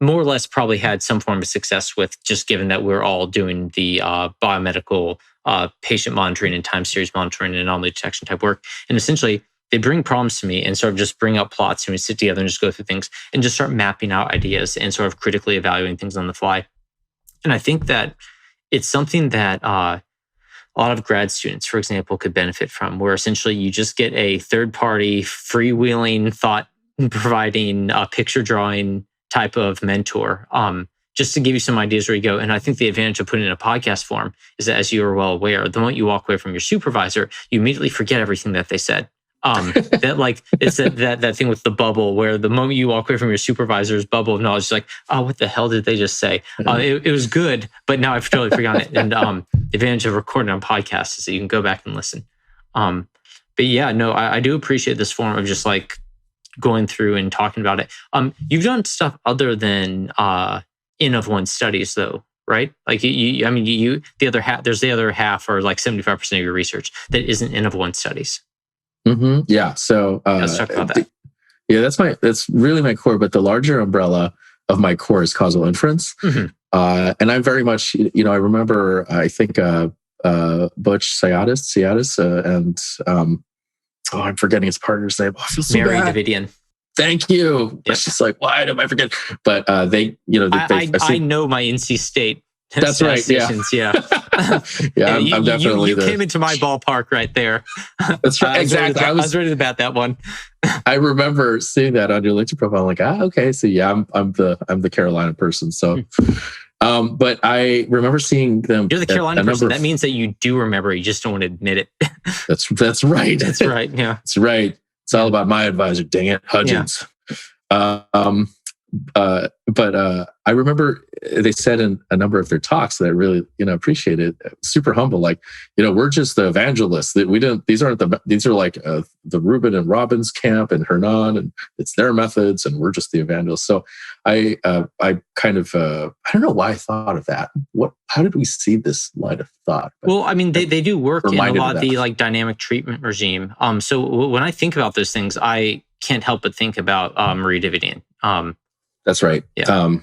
more or less probably had some form of success with, just given that we're all doing the biomedical patient monitoring and time series monitoring and anomaly detection type work. And essentially, they bring problems to me and sort of just bring up plots and we sit together and just go through things and just start mapping out ideas and sort of critically evaluating things on the fly. And I think that it's something that a lot of grad students, for example, could benefit from, where essentially you just get a third-party, freewheeling, thought-providing, picture drawing type of mentor, just to give you some ideas where you go. And I think the advantage of putting it in a podcast form is that, as you are well aware, the moment you walk away from your supervisor, you immediately forget everything that they said. That like it's that thing with the bubble, where the moment you walk away from your supervisor's bubble of knowledge, it's like, oh, what the hell did they just say? It was good, but now I've totally forgotten it. And the advantage of recording on podcasts is that you can go back and listen. But yeah, no, I do appreciate this form of just like going through and talking about it. You've done stuff other than N-of-1 studies, though, right? Like the other half. There's the other half, or like 75% of your research that isn't N-of-1 studies. Mm-hmm. Yeah. So let's talk about that. Yeah, that's really my core. But the larger umbrella of my core is causal inference, and I'm very much, I remember, I think Butch Ciatis, and I'm forgetting his partner's name. Oh, I feel so Mary bad. Davidian. Thank you. Yep. She's like, why am I forgetting? But I know my NC State. That's right. Yeah. I'm definitely. You came into my ballpark right there. That's right. Exactly. I was ready to bat that one. I remember seeing that on your LinkedIn profile. I'm like, okay. So yeah, I'm the Carolina person. So, but I remember seeing them. You're the Carolina person. That means that you do remember. You just don't want to admit it. That's right. That's right. Yeah. That's right. It's all about my advisor. Dang it, Hudgens. Yeah. But I remember they said in a number of their talks that I really, appreciated. Super humble, like, we're just the evangelists. That we didn't. These are like the Rubin and Robbins camp and Hernan, and it's their methods, and we're just the evangelists. So I kind of I don't know why I thought of that. How did we see this line of thought? But well, I mean, they do work in a lot of the like dynamic treatment regime. So when I think about those things, I can't help but think about Marie Davidian. That's right. Yeah.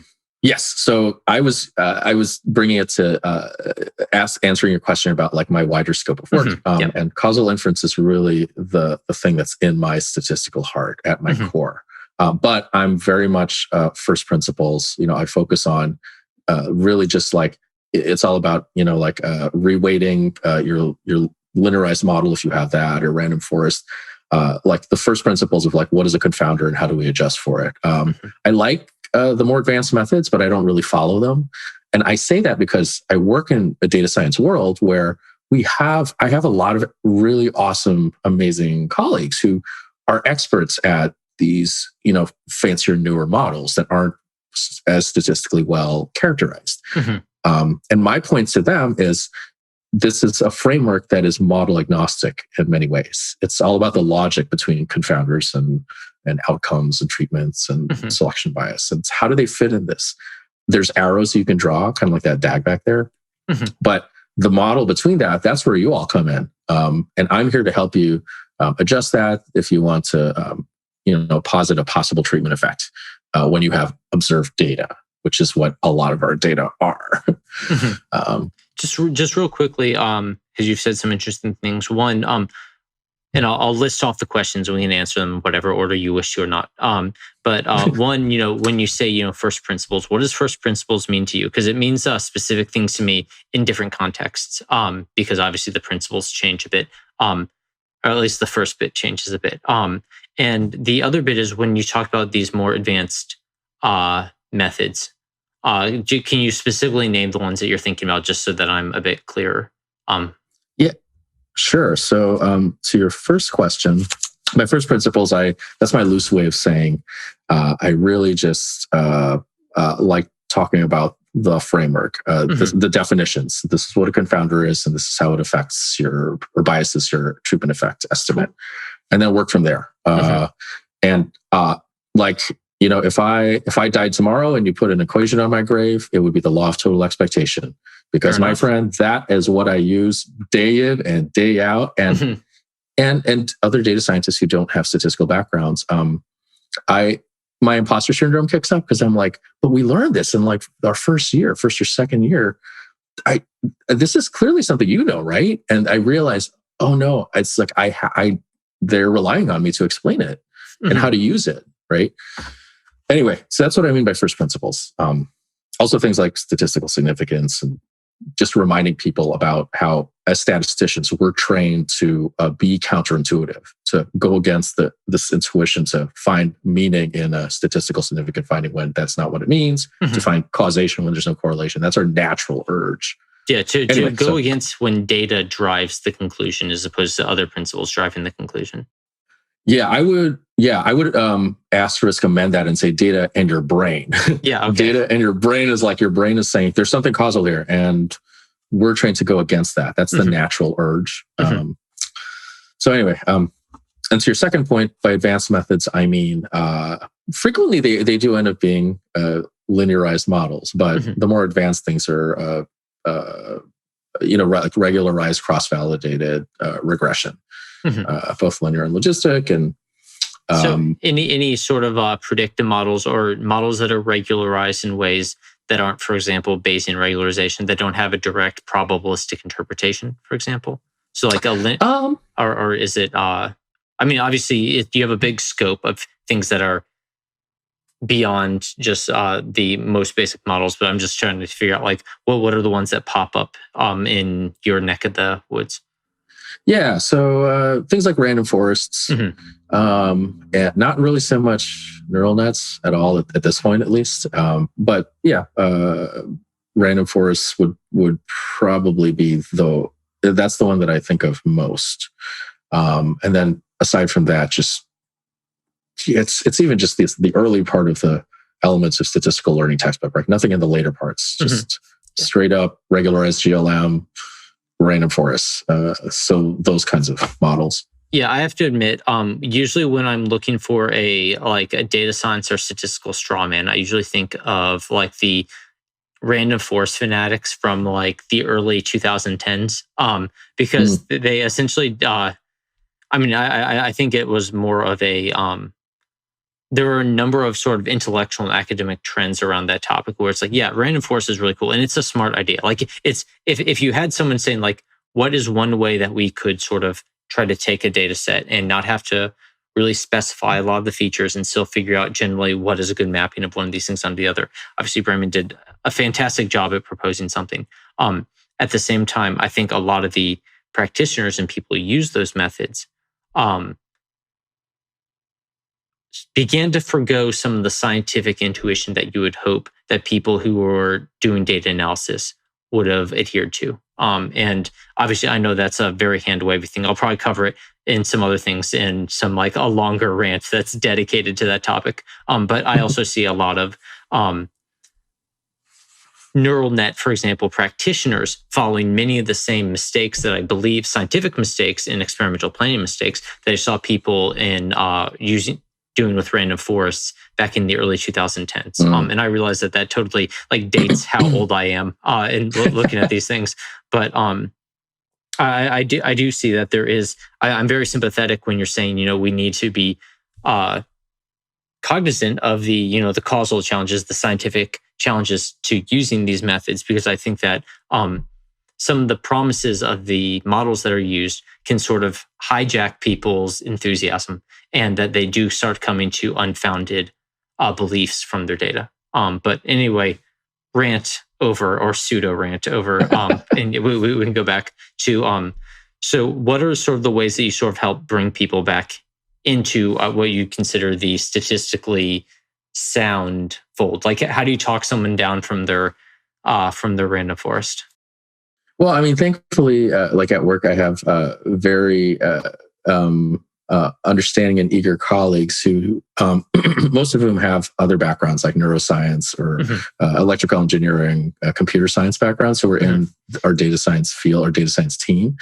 Yes. So I was bringing it to answering your question about like my wider scope of work. And causal inference is really the thing that's in my statistical heart at my core. But I'm very much first principles. I focus on really just like it's all about reweighting your linearized model if you have that, or random forest. Like the first principles of like what is a confounder and how do we adjust for it. I like the more advanced methods, but I don't really follow them. And I say that because I work in a data science world where I have a lot of really awesome, amazing colleagues who are experts at these, fancier, newer models that aren't as statistically well characterized. And my point to them is, this is a framework that is model agnostic in many ways. It's all about the logic between confounders and outcomes and treatments and selection bias. And how do they fit in this? There's arrows you can draw, kind of like that DAG back there. But the model between that's where you all come in. And I'm here to help you adjust that if you want to, posit a possible treatment effect when you have observed data, which is what a lot of our data are. Just real quickly, because you've said some interesting things. One, and I'll list off the questions and we can answer them in whatever order you wish to or not. But one, when you say, first principles, what does first principles mean to you? Because it means specific things to me in different contexts. Because obviously the principles change a bit, or at least the first bit changes a bit. And the other bit is when you talk about these more advanced methods. Can you specifically name the ones that you're thinking about, just so that I'm a bit clearer? Yeah, sure. So to your first question, my first principles, that's my loose way of saying I really just like talking about the framework, the definitions. This is what a confounder is, and this is how it affects or biases your treatment effect estimate, and then work from there. And like, if I died tomorrow and you put an equation on my grave, it would be the law of total expectation. Because my friend, that is what I use day in and day out. And and other data scientists who don't have statistical backgrounds, my imposter syndrome kicks up, because I'm like, but we learned this in like our first or second year. This is clearly something right? And I realize, oh no, it's like they're relying on me to explain it and how to use it, right? Anyway, so that's what I mean by first principles. Also things like statistical significance, and just reminding people about how, as statisticians, we're trained to be counterintuitive, to go against this intuition, to find meaning in a statistical significant finding when that's not what it means, to find causation when there's no correlation. That's our natural urge. Yeah, to go against when data drives the conclusion as opposed to other principles driving the conclusion. Yeah, I would asterisk amend that and say data and your brain. Yeah, okay. Data and your brain is like, your brain is saying there's something causal here, and we're trained to go against that. That's the natural urge. So anyway, and to your second point, by advanced methods, I mean frequently they do end up being linearized models, but the more advanced things are like regularized, cross-validated regression. Both linear and logistic, and so any sort of predictive models, or models that are regularized in ways that aren't, for example, Bayesian regularization, that don't have a direct probabilistic interpretation, for example. So like or is it? I mean, obviously, you have a big scope of things that are beyond just the most basic models, but I'm just trying to figure out like what are the ones that pop up in your neck of the woods. Yeah, so things like random forests, and not really so much neural nets at all at this point, at least. But yeah, random forests would probably be that's the one that I think of most. And then aside from that, just it's even just the early part of the elements of statistical learning textbook, right? Nothing in the later parts, just straight up regularized GLM. Random forests, so those kinds of models. Yeah, I have to admit, usually when I'm looking for a data science or statistical straw man, I usually think of like the random forest fanatics from like the early 2010s, because they essentially, I think it was more of a there were a number of sort of intellectual and academic trends around that topic where it's like, yeah, random forest is really cool. And it's a smart idea. Like it's, if you had someone saying like, what is one way that we could sort of try to take a data set and not have to really specify a lot of the features and still figure out generally what is a good mapping of one of these things onto the other. Obviously, Bremen did a fantastic job at proposing something. At the same time, I think a lot of the practitioners and people who use those methods, began to forgo some of the scientific intuition that you would hope that people who were doing data analysis would have adhered to. And obviously, I know that's a very hand-wavy thing. I'll probably cover it in some other things in some like a longer rant that's dedicated to that topic. But I also see a lot of neural net, for example, practitioners following many of the same mistakes that I believe, scientific mistakes and experimental planning mistakes that I saw people in doing with random forests back in the early 2010s. And I realized that totally like dates how old I am in looking at these things. But I do see that there is, I'm very sympathetic when you're saying, we need to be cognizant of the, the causal challenges, the scientific challenges to using these methods, because I think that some of the promises of the models that are used can sort of hijack people's enthusiasm, and that they do start coming to unfounded beliefs from their data. But anyway, rant over, or pseudo rant over, and we can go back to, so what are sort of the ways that you sort of help bring people back into what you consider the statistically sound fold? Like, how do you talk someone down from their random forest? Well, I mean, thankfully, like at work, I have very understanding and eager colleagues who, most of whom have other backgrounds like neuroscience or electrical engineering, computer science backgrounds. So we're in our data science field, our data science team.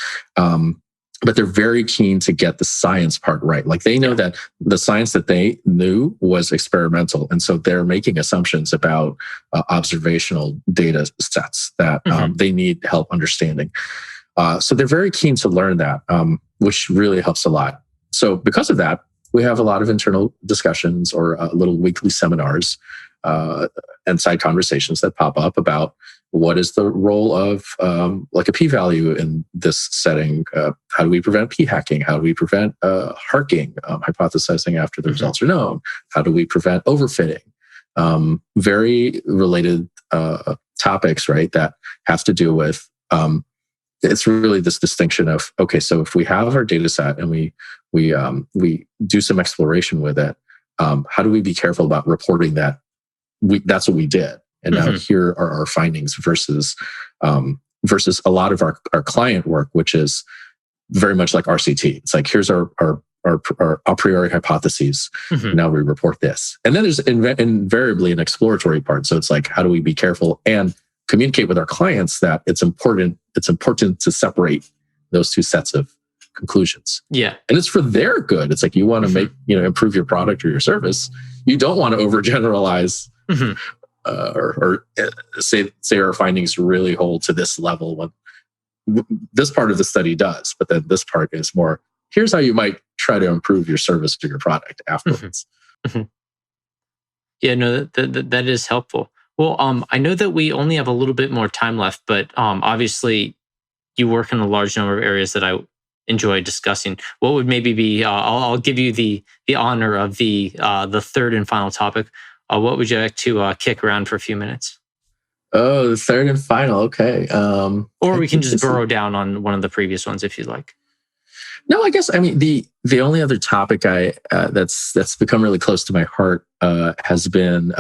But they're very keen to get the science part right. Like they know that the science that they knew was experimental. And so they're making assumptions about observational data sets that they need help understanding. So they're very keen to learn that, which really helps a lot. So because of that, we have a lot of internal discussions or little weekly seminars and side conversations that pop up about what is the role of like a p-value in this setting? How do we prevent p-hacking? How do we prevent harking, hypothesizing after the results are known? How do we prevent overfitting? Very related topics, right, that have to do with, it's really this distinction of, okay, so if we have our data set and we do some exploration with it, how do we be careful about reporting that that's what we did? And now here are our findings versus a lot of our client work, which is very much like RCT. It's like, here's our a priori hypotheses. Now we report this. And then there's invariably an exploratory part. So it's like, how do we be careful and communicate with our clients that it's important to separate those two sets of conclusions. Yeah. And it's for their good. It's like, you want to make, improve your product or your service. You don't want to overgeneralize or say our findings really hold to this level when this part of the study does, but then this part is more, here's how you might try to improve your service to your product afterwards. Yeah, no, that is helpful. Well, I know that we only have a little bit more time left, but obviously you work in a large number of areas that I enjoy discussing. What would maybe be, I'll give you the honor of the third and final topic. What would you like to kick around for a few minutes? Oh, the third and final. Okay. Or we can just burrow down on one of the previous ones if you'd like. No, I guess, I mean, the only other topic that's become really close to my heart has been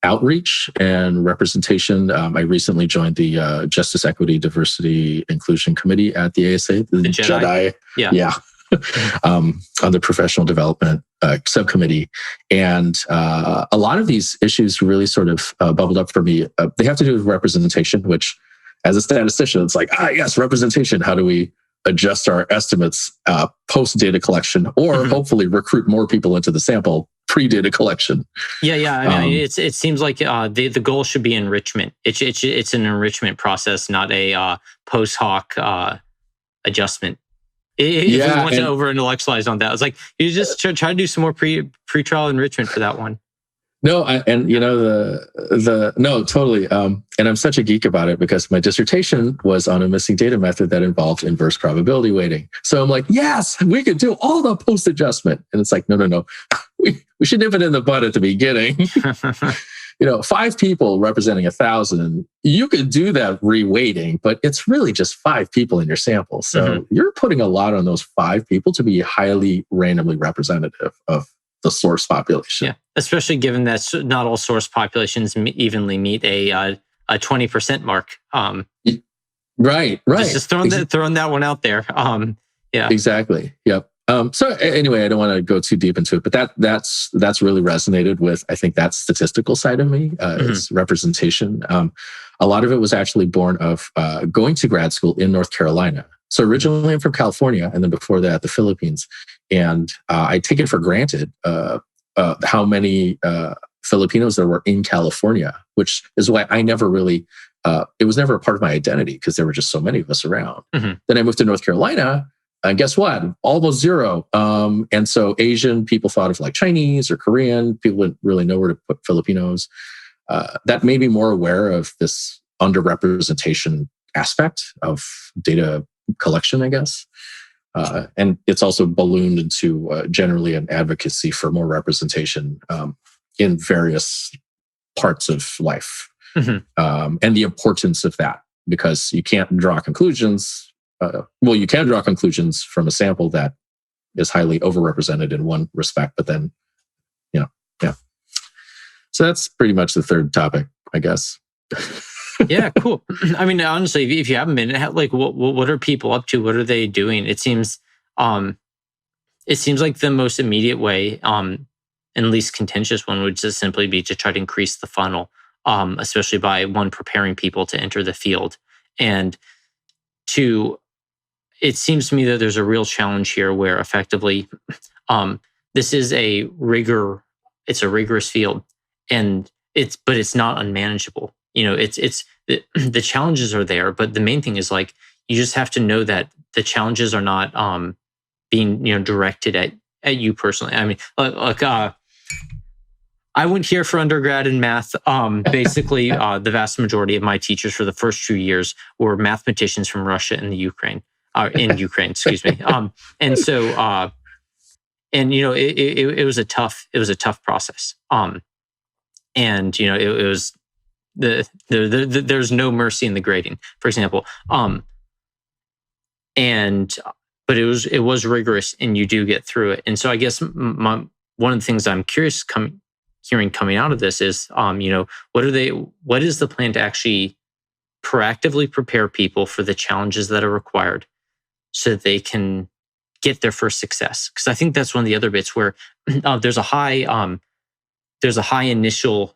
outreach and representation. I recently joined the Justice, Equity, Diversity, Inclusion Committee at the ASA, the JEDI. Yeah. On the professional development subcommittee. And a lot of these issues really sort of bubbled up for me. They have to do with representation, which as a statistician, it's like, yes, representation. How do we adjust our estimates post data collection, or hopefully recruit more people into the sample pre-data collection? Yeah. I mean, it seems like the goal should be enrichment. It's an enrichment process, not a post hoc adjustment. If we want to over-intellectualize on that, it's like, you just try to do some more pre-trial enrichment for that one. No, no, totally. And I'm such a geek about it because my dissertation was on a missing data method that involved inverse probability weighting. So I'm like, yes, we could do all the post adjustment. And it's like, no. We should nip it in the bud at the beginning. 5 people representing 1,000, you could do that reweighting, but it's really just 5 people in your sample. So you're putting a lot on those 5 people to be highly randomly representative of the source population. Yeah, especially given that not all source populations evenly meet a 20% mark. Right. Just throwing that one out there. Yeah, exactly. Yep. So anyway, I don't want to go too deep into it, but that's really resonated with, I think, that statistical side of me, is representation. A lot of it was actually born of going to grad school in North Carolina. So originally I'm from California, and then before that, the Philippines. And I take it for granted how many Filipinos there were in California, which is why I never really, it was never a part of my identity because there were just so many of us around. Then I moved to North Carolina, and guess what? Almost zero. And so Asian people thought of like Chinese or Korean. People didn't really know where to put Filipinos. That made me more aware of this underrepresentation aspect of data collection, I guess. And it's also ballooned into generally an advocacy for more representation in various parts of life. And the importance of that, because you can't draw conclusions. You can draw conclusions from a sample that is highly overrepresented in one respect, but then, So that's pretty much the third topic, I guess. Yeah, cool. I mean, honestly, if you have a minute, like, what are people up to? What are they doing? Um, it seems like the most immediate way, and least contentious one, would just simply be to try to increase the funnel, especially by one preparing people to enter the field, and two, it seems to me that there's a real challenge here where effectively, um, this is a rigor. It's a rigorous field, and it's not unmanageable. It's the challenges are there, but the main thing is, like, you just have to know that the challenges are not being directed at you personally. I mean, like I went here for undergrad in math. Basically, the vast majority of my teachers for the first 2 years were mathematicians from Russia and the Ukraine, in Ukraine, excuse me. And so, it was a tough process. And it was there's no mercy in the grading, for example. And but it was rigorous, and you do get through it. And so I guess one of the things I'm curious hearing coming out of this is, what is the plan to actually proactively prepare people for the challenges that are required so that they can get their first success? Because I think that's one of the other bits where there's a high initial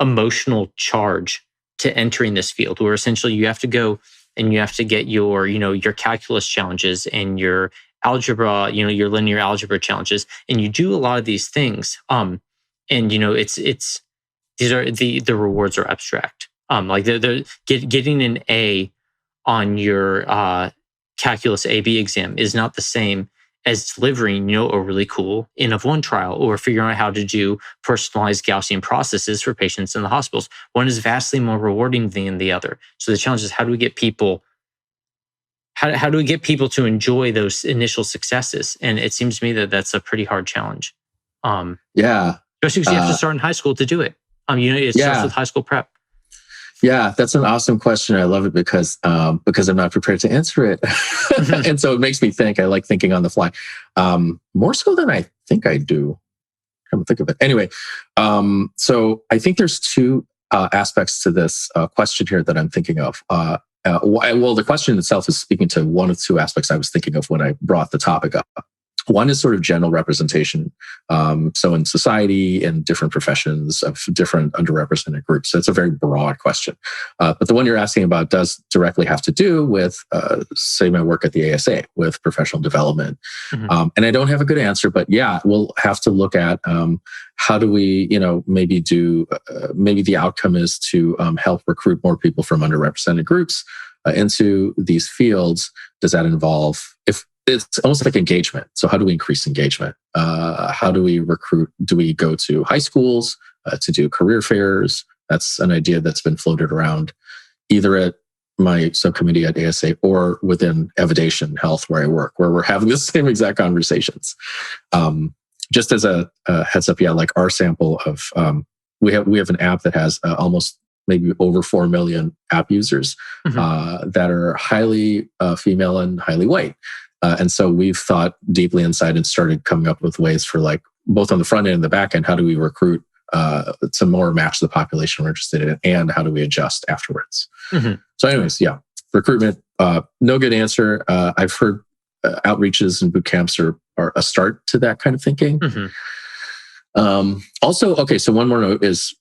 emotional charge to entering this field, where essentially you have to go and you have to get your calculus challenges and your algebra, your linear algebra challenges, and you do a lot of these things. And it's these are the rewards are abstract. Like getting an A on your calculus AB exam is not the same as delivering, a really cool N-of-1 trial, or figuring out how to do personalized Gaussian processes for patients in the hospitals. One is vastly more rewarding than the other. So the challenge is, how do we get people to enjoy those initial successes? And it seems to me that that's a pretty hard challenge. Yeah. Especially because you have to start in high school to do it. It starts with high school prep. Yeah, that's an awesome question. I love it because I'm not prepared to answer it. And so it makes me think. I like thinking on the fly, more so than I think I do. Come to think of it. Anyway, so I think there's two aspects to this question here that I'm thinking of. Well, the question itself is speaking to one of two aspects I was thinking of when I brought the topic up. One is sort of general representation. So in society and different professions of different underrepresented groups. So it's a very broad question. But the one you're asking about does directly have to do with, say, my work at the ASA with professional development. Mm-hmm. And I don't have a good answer, but yeah, we'll have to look at how do we, maybe the outcome is to help recruit more people from underrepresented groups into these fields. Does that involve, if it's almost like engagement. So how do we increase engagement? How do we recruit? Do we go to high schools to do career fairs? That's an idea that's been floated around either at my subcommittee at ASA or within Evidation Health, where I work, where we're having the same exact conversations. Just as a heads up, like our sample of, we have an app that has almost maybe over 4 million app users that are highly female and highly white. And so we've thought deeply inside and started coming up with ways for, like, both on the front end and the back end, how do we recruit to more match the population we're interested in, and how do we adjust afterwards? Mm-hmm. So anyways, yeah, recruitment, no good answer. I've heard outreaches and boot camps are a start to that kind of thinking. Mm-hmm. Also, okay, so one more note is,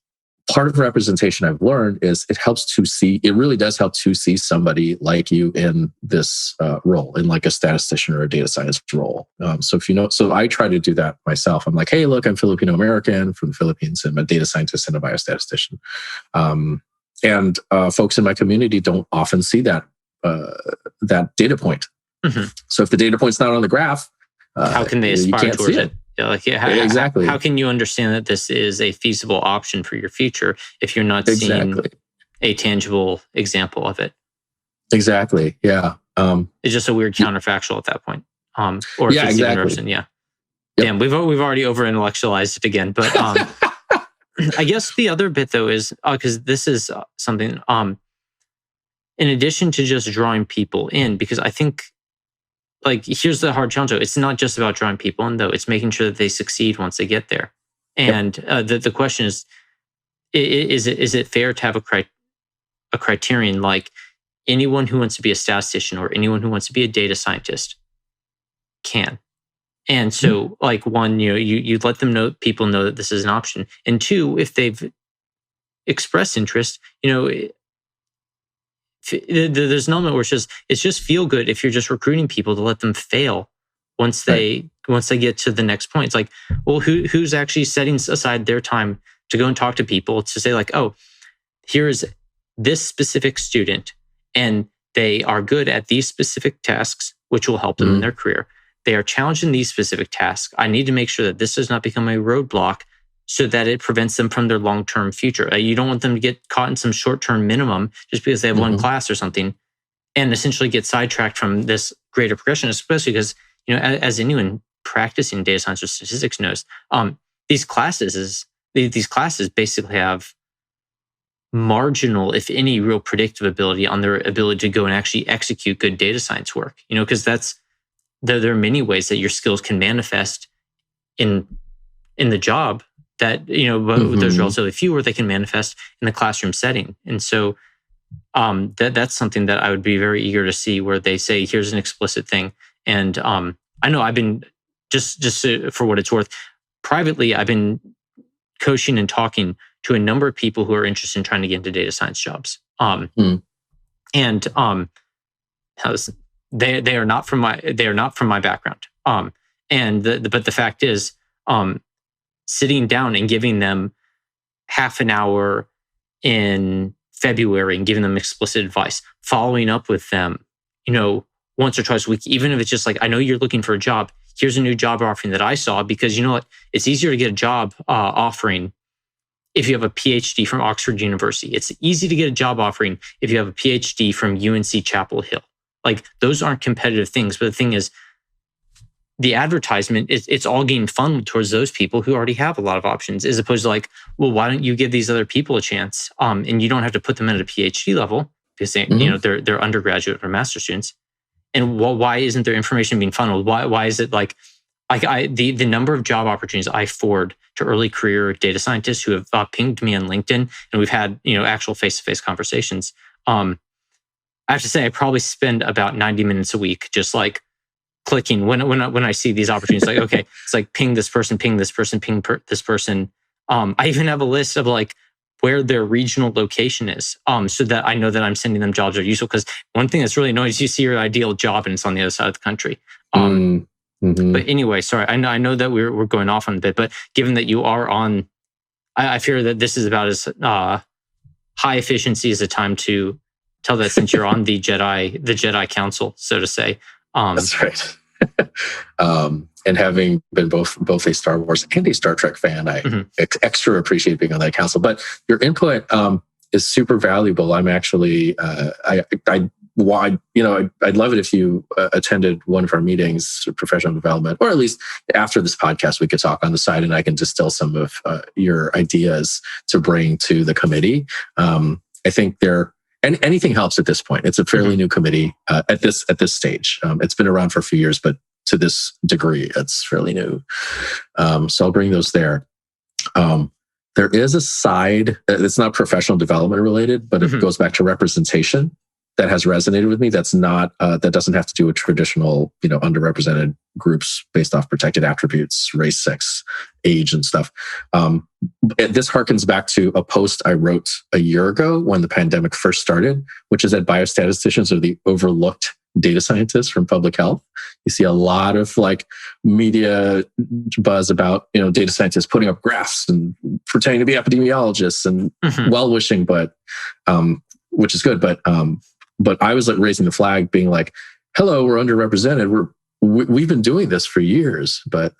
part of representation I've learned is it really does help to see somebody like you in this role, in like a statistician or a data science role. So I try to do that myself. I'm like, hey, look, I'm Filipino American from the Philippines, and I'm a data scientist and a biostatistician. And folks in my community don't often see that data point. Mm-hmm. So if the data point's not on the graph, how can they aspire towards it? Exactly. How can you understand that this is a feasible option for your future if you're not seeing a tangible example of it? Exactly. Yeah. It's just a weird counterfactual at that point. Or if it's even worse, yeah. Yep. Damn, we've already over intellectualized it again. But I guess the other bit though is, because this is something. In addition to just drawing people in, because I think, like, here's the hard challenge though. It's not just about drawing people in though. It's making sure that they succeed once they get there. And the question is it fair to have a criterion like anyone who wants to be a statistician or anyone who wants to be a data scientist can? And so, like, one, you let people know that this is an option, and two, if they've expressed interest, there's an element where it's just feel good if you're just recruiting people to let them fail once they get to the next point. It's like, well, who's actually setting aside their time to go and talk to people to say like, oh, here's this specific student and they are good at these specific tasks, which will help them in their career. They are challenged in these specific tasks. I need to make sure that this does not become a roadblock so that it prevents them from their long-term future. You don't want them to get caught in some short-term minimum just because they have one class or something and essentially get sidetracked from this greater progression, especially because, as anyone practicing data science or statistics knows, these classes basically have marginal, if any, real predictive ability on their ability to go and actually execute good data science work, because there are many ways that your skills can manifest in the job that, but there's relatively few where they can manifest in the classroom setting. And so that's something that I would be very eager to see where they say, here's an explicit thing. And I know I've been, just for what it's worth, privately, I've been coaching and talking to a number of people who are interested in trying to get into data science jobs. And they are not from my background. But the fact is, sitting down and giving them half an hour in February and giving them explicit advice, following up with them, once or twice a week, even if it's just like, I know you're looking for a job. Here's a new job offering that I saw, because you know what? It's easier to get a job offering if you have a PhD from Oxford University. It's easy to get a job offering if you have a PhD from UNC Chapel Hill. Like, those aren't competitive things. But the thing is, the advertisement, it's all getting funneled towards those people who already have a lot of options, as opposed to like, well, why don't you give these other people a chance? And you don't have to put them at a PhD level because they're undergraduate or master's students. And why isn't there information being funneled? Why is it like the number of job opportunities I forward to early career data scientists who have pinged me on LinkedIn, and we've had actual face-to-face conversations. I have to say, I probably spend about 90 minutes a week just like clicking when I see these opportunities. Like, okay, it's like ping this person, ping this person, this person. I even have a list of like where their regional location is, so that I know that I'm sending them jobs that are useful. Because one thing that's really annoying is you see your ideal job and it's on the other side of the country. But anyway, sorry, I know that we're going off on a bit, but given that you are on, I fear that this is about as high efficiency as a time to tell that, since you're on the Jedi Council, so to say. That's right. And having been both a Star Wars and a Star Trek fan, I extra appreciate being on that council. But your input is super valuable. I'm actually, I'd love it if you attended one of our meetings, professional development, or at least after this podcast, we could talk on the side and I can distill some of your ideas to bring to the committee. I think and anything helps at this point. It's a fairly new committee at this stage. It's been around for a few years, but to this degree, it's fairly new. So I'll bring those there. There is a side that's not professional development related, but it goes back to representation that has resonated with me. That's not that doesn't have to do with traditional, underrepresented groups based off protected attributes, race, sex, age, and stuff. This harkens back to a post I wrote a year ago when the pandemic first started, which is that biostatisticians are the overlooked data scientists from public health. You see a lot of like media buzz about, data scientists putting up graphs and pretending to be epidemiologists and well-wishing, but which is good. But I was like raising the flag, being like, "Hello, we're underrepresented. We've been doing this for years, but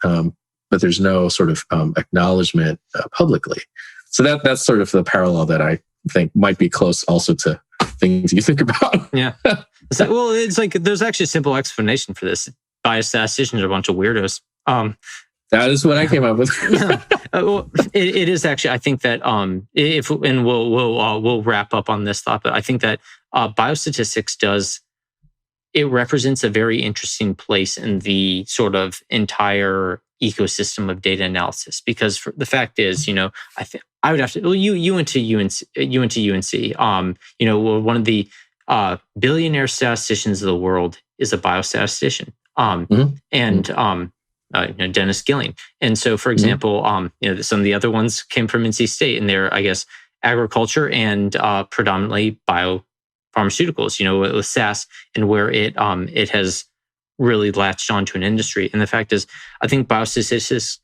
there's no sort of acknowledgement publicly." So that's sort of the parallel that I think might be close also to things you think about. Yeah. It's like there's actually a simple explanation for this. Biostatisticians are a bunch of weirdos. That is what I came up with. It is actually. I think that we'll wrap up on this thought, but I think that biostatistics does it represents a very interesting place in the sort of entire ecosystem of data analysis. Because the fact is, I think I would have to. Well, you went to UNC. You went to UNC. One of the billionaire statisticians of the world is a biostatistician. And Dennis Gilling. And so, for example, some of the other ones came from NC State, and they're, I guess, agriculture and predominantly biopharmaceuticals. With SAS, and where it has really latched onto an industry. And the fact is, I think biostatistics,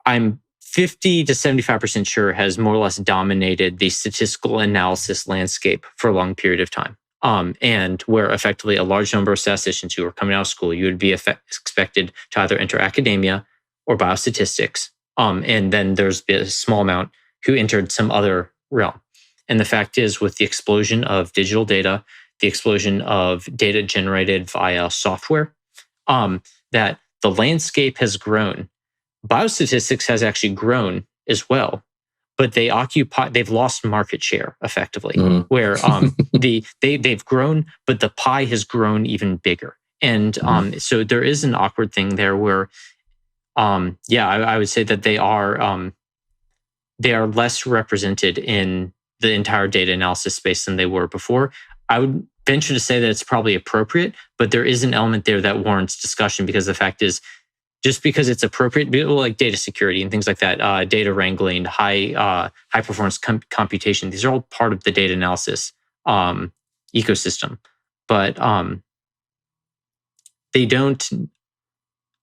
I'm 50 to 75% sure, has more or less dominated the statistical analysis landscape for a long period of time. And where effectively a large number of statisticians who are coming out of school, you would be expected to either enter academia or biostatistics. And then there's a small amount who entered some other realm. And the fact is, with the explosion of digital data, the explosion of data generated via software, that the landscape has grown. Biostatistics has actually grown as well, but they've lost market share effectively, where they've grown, but the pie has grown even bigger. And so there is an awkward thing there where, I would say that they are less represented in the entire data analysis space than they were before. I would venture to say that it's probably appropriate, but there is an element there that warrants discussion, because the fact is, just because it's appropriate, like data security and things like that, data wrangling, high performance computation, these are all part of the data analysis ecosystem. But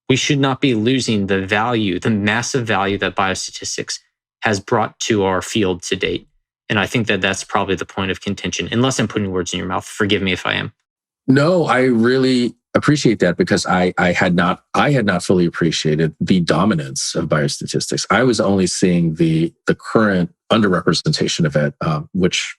we should not be losing the value, the massive value that biostatistics has brought to our field to date. And I think that that's probably the point of contention, unless I'm putting words in your mouth. Forgive me if I am. No, I really appreciate that, because I had not fully appreciated the dominance of biostatistics. I was only seeing the current underrepresentation of it, which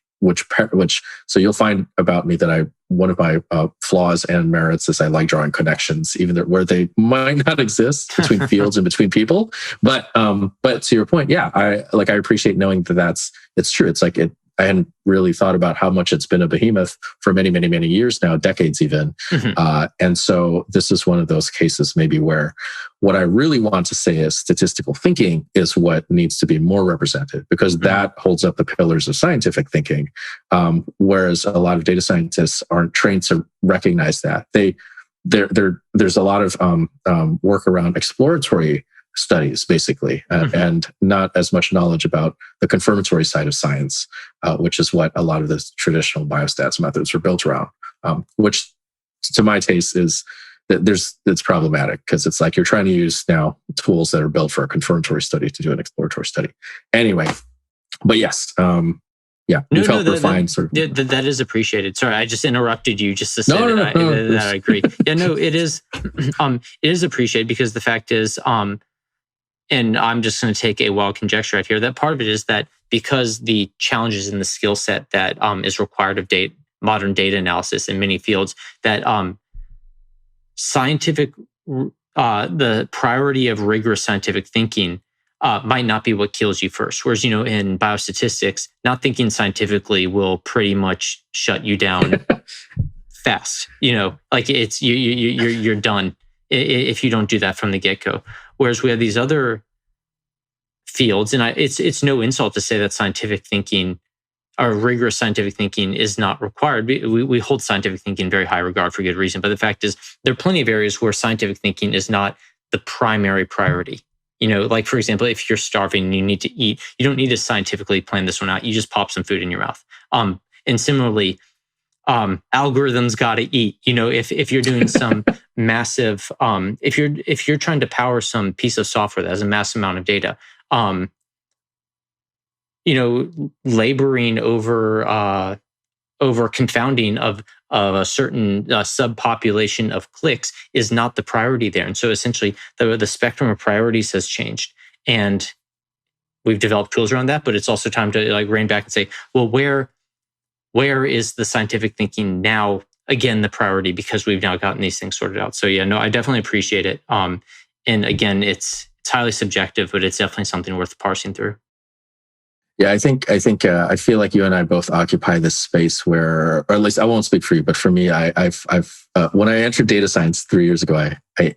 so you'll find about me that one of my flaws and merits is I like drawing connections, even where they might not exist between fields and between people. But to your point, I appreciate knowing that it's true. It's like I hadn't really thought about how much it's been a behemoth for many, many, many years now, decades even. And so this is one of those cases maybe where what I really want to say is statistical thinking is what needs to be more represented, because that holds up the pillars of scientific thinking. Whereas a lot of data scientists aren't trained to recognize that. There's a lot of work around exploratory studies, basically, and not as much knowledge about the confirmatory side of science, which is what a lot of the traditional biostats methods are built around, which to my taste is that it's problematic, because it's like you're trying to use now tools that are built for a confirmatory study to do an exploratory study. Anyway, but yes, you've helped refine sort of. That is appreciated. Sorry, I just interrupted you just to say that I agree. It is. It is appreciated, because the fact is, and I'm just going to take a wild conjecture out here, that part of it is that because the challenges in the skill set that is required of modern data analysis in many fields, that the priority of rigorous scientific thinking might not be what kills you first. Whereas, in biostatistics, not thinking scientifically will pretty much shut you down fast. Like it's you're done if you don't do that from the get-go. Whereas we have these other fields, and it's no insult to say that scientific thinking or rigorous scientific thinking is not required. We hold scientific thinking in very high regard for good reason. But the fact is, there are plenty of areas where scientific thinking is not the primary priority. Like, for example, if you're starving and you need to eat, you don't need to scientifically plan this one out. You just pop some food in your mouth. And similarly, algorithms got to eat. If you're doing some massive, if you're trying to power some piece of software that has a massive amount of data, laboring over confounding of a certain subpopulation of clicks is not the priority there. And so essentially, the spectrum of priorities has changed, and we've developed tools around that. But it's also time to rein back and say, well, where is the scientific thinking now, again, the priority, because we've now gotten these things sorted out. So I definitely appreciate it. And again, it's highly subjective, but it's definitely something worth parsing through. Yeah, I feel like you and I both occupy this space where, or at least I won't speak for you, but for me, I've when I entered data science 3 years ago,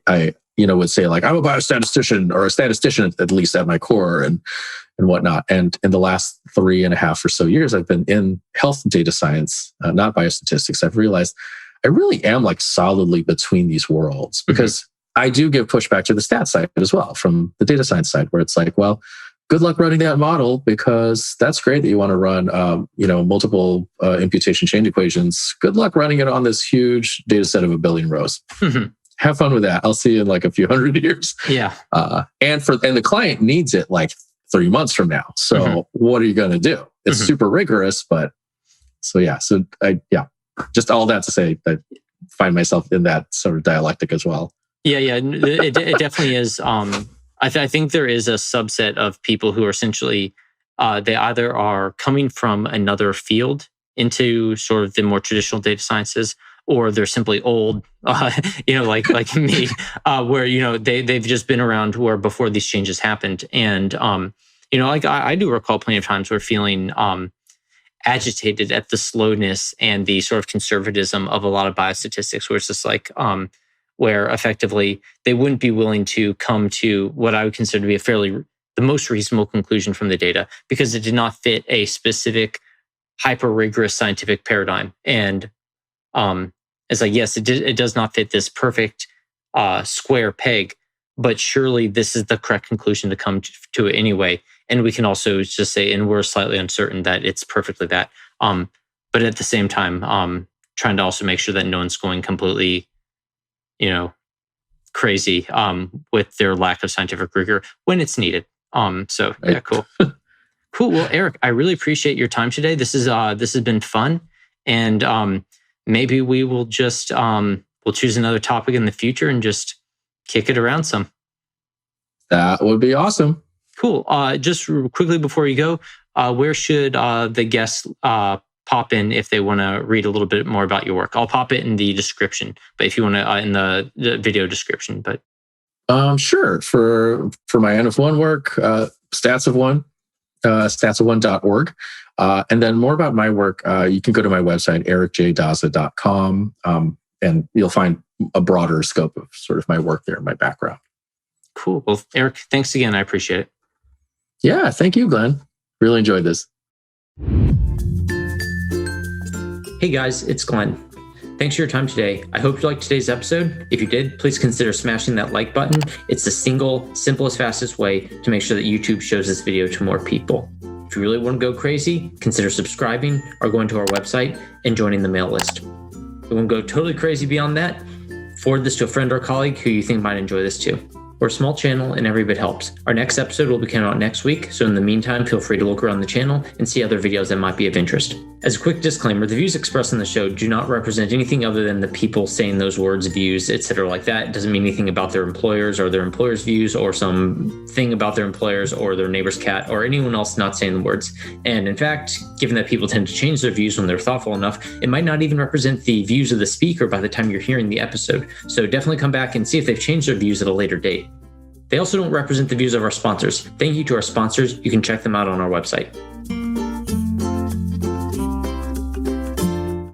I would say like I'm a biostatistician or a statistician at least at my core and whatnot. And in the last 3.5 or so years, I've been in health data science, not biostatistics. I've realized I really am like solidly between these worlds because I do give pushback to the stat side as well from the data science side, where it's like, well, good luck running that model because that's great that you want to run, multiple imputation chain equations. Good luck running it on this huge data set of 1 billion rows. Have fun with that. I'll see you in like a few hundred years. Yeah. And the client needs it like 3 months from now. So what are you going to do? It's super rigorous, but just all that to say that I find myself in that sort of dialectic as well. Yeah. It definitely is. I think there is a subset of people who are essentially, they either are coming from another field into sort of the more traditional data sciences, or they're simply old, like me, where, they've just been around where before these changes happened. And, I do recall plenty of times where feeling agitated at the slowness and the sort of conservatism of a lot of biostatistics, where it's just like, where effectively they wouldn't be willing to come to what I would consider to be the most reasonable conclusion from the data because it did not fit a specific hyper rigorous scientific paradigm. And it's like, yes, it does not fit this perfect square peg, but surely this is the correct conclusion to come to it anyway. And we can also just say, and we're slightly uncertain that it's perfectly that. But at the same time, trying to also make sure that no one's going completely crazy with their lack of scientific rigor when it's needed. Yeah, cool. Cool. Well, Eric, I really appreciate your time today. This has been fun. And maybe we will just we'll choose another topic in the future and just kick it around some. That would be awesome. Cool. Just quickly before you go, where should the guests pop in if they want to read a little bit more about your work? I'll pop it in the description, but if you want to, in the video description, but. Sure. For my N-of-1 work, Stats of 1, statsof1.org. And then more about my work, you can go to my website, ericjdaza.com, and you'll find a broader scope of sort of my work there and my background. Cool. Well, Eric, thanks again. I appreciate it. Yeah. Thank you, Glenn. Really enjoyed this. Hey guys, it's Glenn. Thanks for your time today. I hope you liked today's episode. If you did, please consider smashing that like button. It's the single, simplest, fastest way to make sure that YouTube shows this video to more people. If you really want to go crazy, consider subscribing or going to our website and joining the mail list. If you want to go totally crazy beyond that, forward this to a friend or colleague who you think might enjoy this too. We're a small channel and every bit helps. Our next episode will be coming out next week, so in the meantime, feel free to look around the channel and see other videos that might be of interest. As a quick disclaimer, the views expressed on the show do not represent anything other than the people saying those words, views, etc. like that. It doesn't mean anything about their employers or their employers' views or some thing about their employers or their neighbor's cat or anyone else not saying the words. And in fact, given that people tend to change their views when they're thoughtful enough, it might not even represent the views of the speaker by the time you're hearing the episode. So definitely come back and see if they've changed their views at a later date. They also don't represent the views of our sponsors. Thank you to our sponsors. You can check them out on our website.